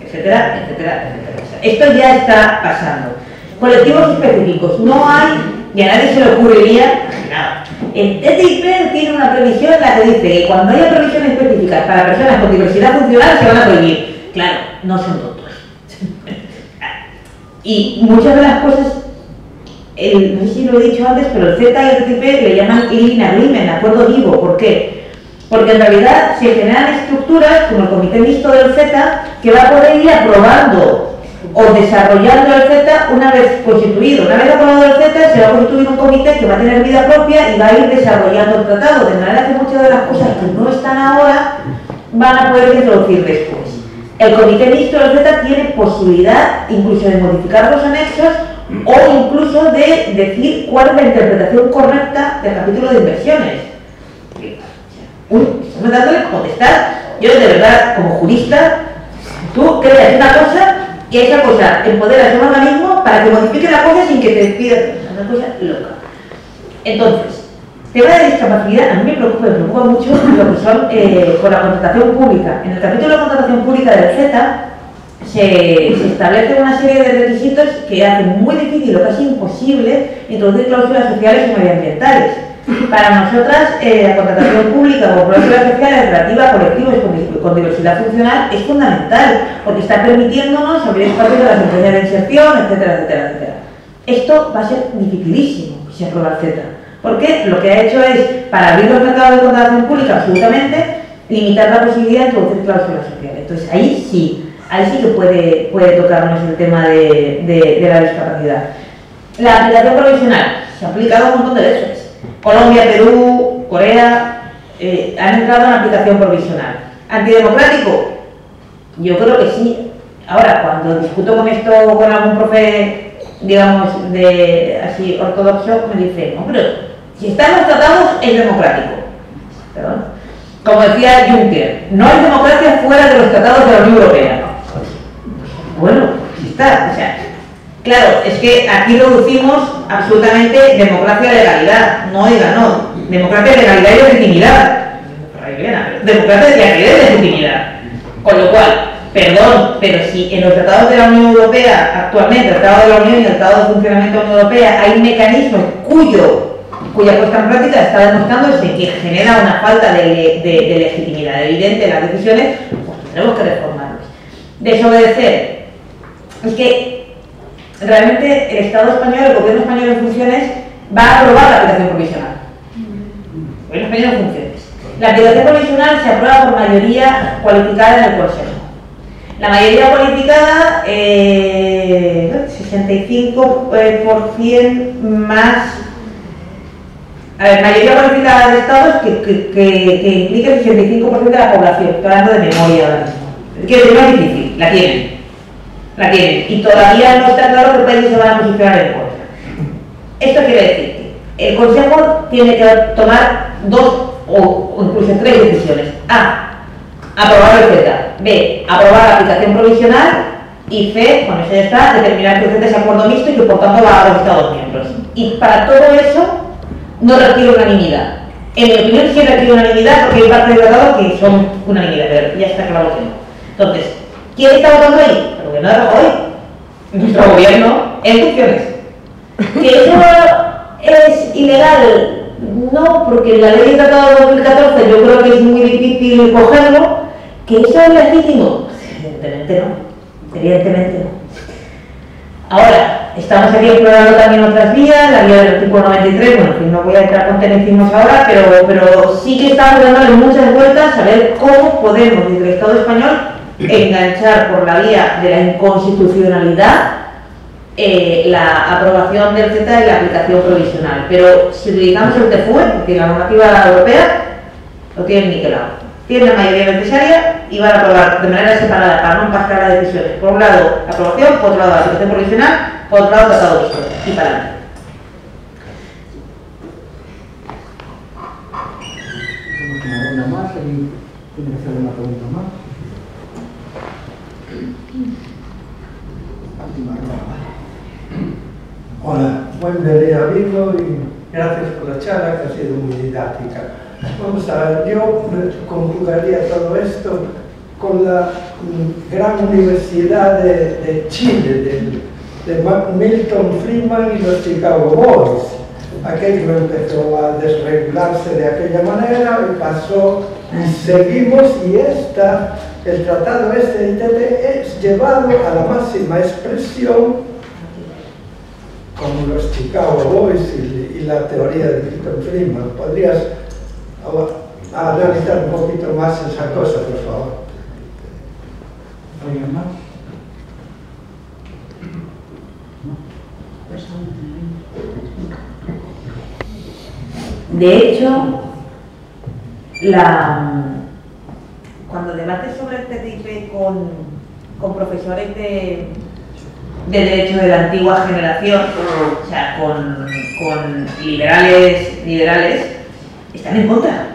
etcétera, etcétera, etcétera. Esto ya está pasando. Colectivos específicos, no hay, y a nadie se le ocurriría nada. El TTIP tiene una previsión en la que dice que cuando haya previsiones específicas para personas con diversidad funcional se van a prohibir. Claro, no son tontos. Y muchas de las cosas, no sé si lo he dicho antes, pero el CETA y el TTIP le llaman Living Agreement, acuerdo vivo. ¿Por qué? Porque en realidad se generan estructuras como el comité mixto del CETA que va a poder ir aprobando o desarrollando el CETA una vez constituido. Una vez aprobado el CETA se va a constituir un comité que va a tener vida propia y va a ir desarrollando el tratado, de manera que muchas de las cosas que no están ahora van a poder introducir después. El comité mixto del CETA tiene posibilidad incluso de modificar los anexos o incluso de decir cuál es la interpretación correcta del capítulo de inversiones. Estamos dándole potestad. Yo de verdad, como jurista, tú creas una cosa y esa cosa empoderas a un organismo para que modifique la cosa sin que te pidan. Una cosa loca. Entonces, tema de discapacidad, a mí me preocupa mucho lo que son con la contratación pública. En el capítulo de contratación pública del CETA se establece una serie de requisitos que hacen muy difícil o casi imposible introducir cláusulas sociales y medioambientales. Para nosotras, la contratación pública o cláusulas sociales relativa a colectivos con diversidad funcional es fundamental, porque está permitiéndonos abrir espacios de las empresas de inserción, etcétera, etcétera, etcétera. Esto va a ser dificilísimo si se aprueba el CETA. Porque lo que ha hecho es, para abrir los mercados de contratación pública absolutamente, limitar la posibilidad de introducir cláusulas sociales. Entonces ahí sí. ahí sí que puede tocarnos el tema de la discapacidad. La aplicación provisional se ha aplicado a un montón de veces. Colombia, Perú, Corea han entrado en la aplicación provisional. ¿Antidemocrático? Yo creo que sí. Ahora, cuando discuto con esto con algún profe, digamos, así ortodoxo, me dice, no, pero si están los tratados es democrático. ¿Perdón? Como decía Juncker, no hay democracia fuera de los tratados de la Unión Europea. Bueno, sí está. O sea, claro, es que aquí reducimos absolutamente democracia a legalidad. No, oiga, no. Democracia, legalidad y legitimidad. Democracia, legalidad y legitimidad. Con lo cual, perdón, pero si en los tratados de la Unión Europea, actualmente, el Tratado de la Unión y el Tratado de Funcionamiento de la Unión Europea, hay mecanismos cuya puesta en práctica está demostrándose que genera una falta de legitimidad evidente en las decisiones, pues tenemos que reformarlos. Desobedecer. Es que realmente el Estado español, el gobierno español en funciones, va a aprobar la aplicación provisional. El gobierno español en funciones. La aplicación provisional se aprueba por mayoría cualificada en el Consejo. La mayoría cualificada, 65% más. A ver, mayoría cualificada de estados que implica el 65% de la población. Estoy hablando de memoria ahora mismo. Quiero decir, no es difícil, la tienen. La tienen. Y todavía no está claro qué países se van a posicionar en contra. Esto quiere decir que el Consejo tiene que tomar 2 o incluso 3 decisiones. A. Aprobar el CETA. B. Aprobar la aplicación provisional. Y C. Bueno, eso ya está, determinar que el CETA es acuerdo mixto y que por tanto va a los Estados miembros. Y para todo eso no requiere unanimidad. En mi opinión sí requiere unanimidad porque hay partes del tratado que son unanimidad, pero ya está claro que no. Entonces, ¿quién está votando ahí? El gobierno de Rajoy. Nuestro gobierno en funciones. ¿Que eso es ilegal? No, porque la ley del Tratado de 2014 yo creo que es muy difícil cogerlo. ¿Que eso es legítimo? Evidentemente no. Evidentemente no. Ahora, estamos aquí explorando también otras vías, la vía del artículo 93, bueno, no voy a entrar con tecnicismos ahora, pero sí que estamos dándole muchas vueltas a ver cómo podemos, desde el Estado español, enganchar por la vía de la inconstitucionalidad la aprobación del CETA y la aplicación provisional. Pero si utilizamos el TFUE, porque la normativa europea lo tienen niquelado. Tienen la mayoría necesaria y van a aprobar de manera separada para no impactar las decisiones. Por un lado, la aprobación, por otro lado, la aplicación provisional, por otro lado, tratado de historia. Y para adelante. Una más, tiene que hacer una pregunta más. Hola, buen día, amigo, y gracias por la charla que ha sido muy didáctica. Vamos a ver, yo conjugaría todo esto con la gran universidad de Chile, de Milton Friedman y los Chicago Boys. Aquello empezó a desregularse de aquella manera y pasó, y seguimos, y el tratado este ITT es llevado a la máxima expresión como los Chicago Boys y la teoría de Milton Friedman. ¿Podrías analizar un poquito más esa cosa, por favor? ¿Alguien más? De hecho, cuando debates sobre el TTIP con profesores de derecho de la antigua generación, o sea, con liberales, están en contra.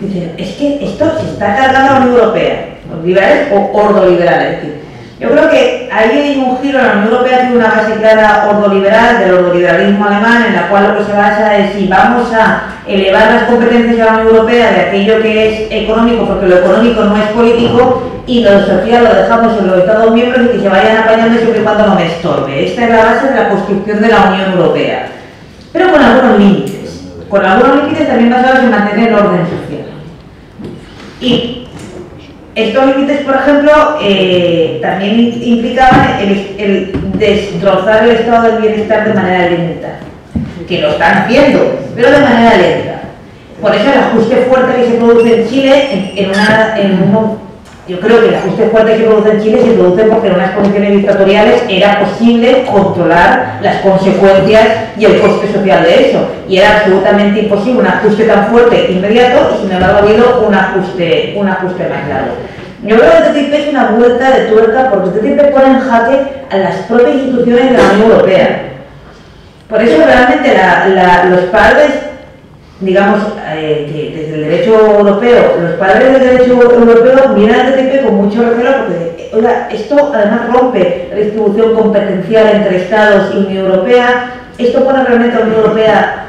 Dicen, es que esto se está cargando a la Unión Europea, los liberales o ordoliberales. Es decir, yo creo que ahí hay un giro. La Unión Europea tiene una base clara ordoliberal, del ordoliberalismo alemán, en la cual lo que se basa es si vamos a elevar las competencias de la Unión Europea de aquello que es económico, porque lo económico no es político, y lo social lo dejamos en los Estados miembros y que se vayan apañando siempre y cuando no me estorbe. Esta es la base de la construcción de la Unión Europea, pero con algunos límites también basados en mantener el orden social. Y estos límites, por ejemplo, también implicaban el destrozar el estado del bienestar de manera lenta, que lo están haciendo, pero de manera lenta. Por eso el ajuste fuerte que se produce en Chile Yo creo que el ajuste fuerte que se produce en Chile se produce porque en unas condiciones dictatoriales era posible controlar las consecuencias y el coste social de eso. Y era absolutamente imposible un ajuste tan fuerte inmediato y sin embargo ha habido un ajuste más largo. Yo creo que el TTIP es una vuelta de tuerca porque el TTIP pone en jaque a las propias instituciones de la Unión Europea. Por eso realmente los padres, digamos, que desde el derecho europeo, los padres del derecho europeo miran al TTIP con mucho recelo porque, oiga, esto además rompe la distribución competencial entre Estados y Unión Europea, esto pone realmente a la Unión Europea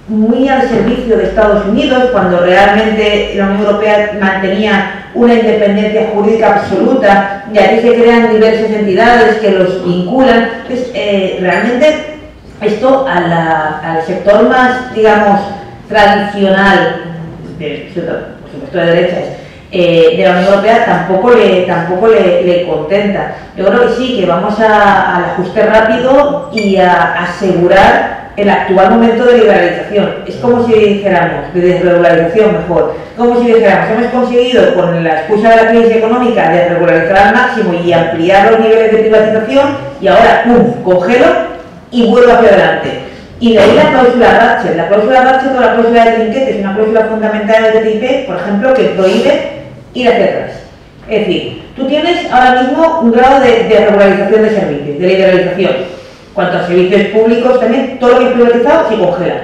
muy al servicio de Estados Unidos, cuando realmente la Unión Europea mantenía una independencia jurídica absoluta, y aquí se crean diversas entidades que los vinculan. Entonces, realmente esto al sector más, digamos, tradicional, por supuesto de derechas, de la Unión Europea tampoco le contenta. Yo creo que sí, que vamos al ajuste rápido y a asegurar el actual momento de liberalización. Es como si dijéramos, de desregularización mejor, como si dijéramos, hemos conseguido con la excusa de la crisis económica desregularizar al máximo y ampliar los niveles de privatización y ahora, ¡pum!, congelo y vuelvo hacia adelante. Y de ahí la cláusula Ratchet. La cláusula Ratchet o la cláusula de trinquete es una cláusula fundamental del TTIP, por ejemplo, que prohíbe ir hacia atrás. Es decir, tú tienes ahora mismo un grado de regularización de servicios, de liberalización. Cuanto a servicios públicos también, todo lo que es privatizado se congela.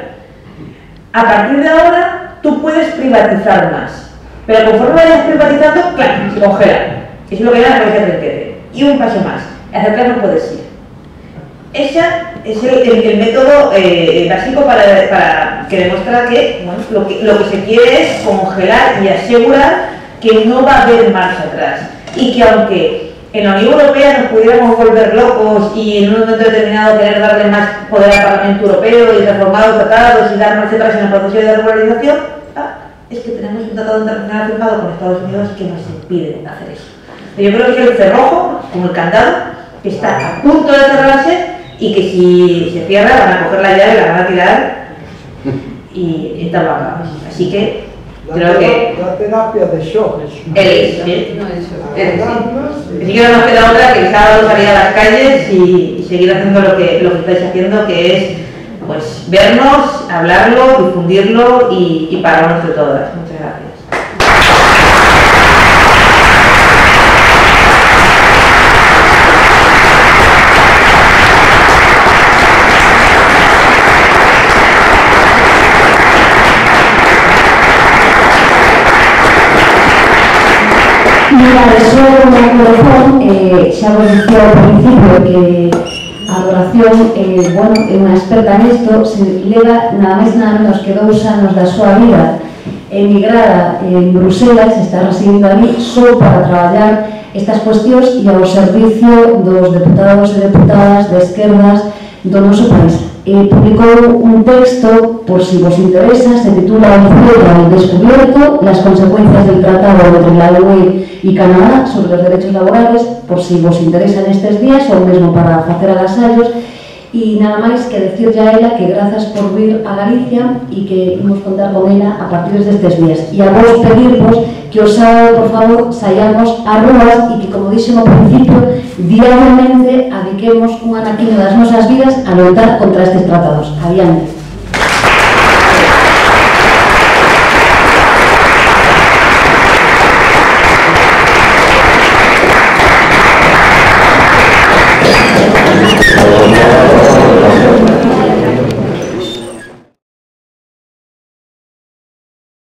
A partir de ahora, tú puedes privatizar más. Pero conforme vayas privatizando, claro, se congela. Eso es lo que llama la cláusula de trinquete. Y un paso más, hacia atrás no puedes ir. Ese es el método básico para que demuestra que, bueno, lo que se quiere es congelar y asegurar que no va a haber marcha atrás. Y que aunque en la Unión Europea nos pudiéramos volver locos y en un momento determinado querer darle más poder al Parlamento Europeo y reformar los tratados y dar marcha atrás en el proceso de regularización, es que tenemos un tratado internacional firmado con Estados Unidos que nos impide hacer eso. Yo creo que es el cerrojo, como el candado, que está a punto de cerrarse y que si se cierra van a coger la llave, la van a tirar y estamos acabados. Así que creo que la terapia de shock así que no nos queda otra que el sábado salir a las calles y seguir haciendo lo que estáis haciendo, que es pues vernos, hablarlo, difundirlo y pararnos de todas. Muchas gracias. Mira, eso no corazón, xa vos dicía ao principio que a adoración, bueno, é unha experta nesto, se leva nada máis nada menos que 2 anos da súa vida emigrada en Bruselas, está residindo ali só para traballar estas cuestións e ao servicio dos deputados e deputadas de esquerdas do noso país. Publicou un texto, por si vos interesa, se titula Izquierda al descubierto, las consecuencias del tratado entre la UE y Canadá sobre los derechos laborales, por si vos interesa nestes días ou mesmo para facer agasallos. E nada máis que decirle a ela que grazas por vir a Galicia e que imos contar con ela a partir destes días. E a vos pedirvos que o sábado, por favor, saíamos ás rúas e que, como dixen ao principio, diariamente adiquemos un anaquino das nosas vidas a loitar contra estes tratados. Adiante.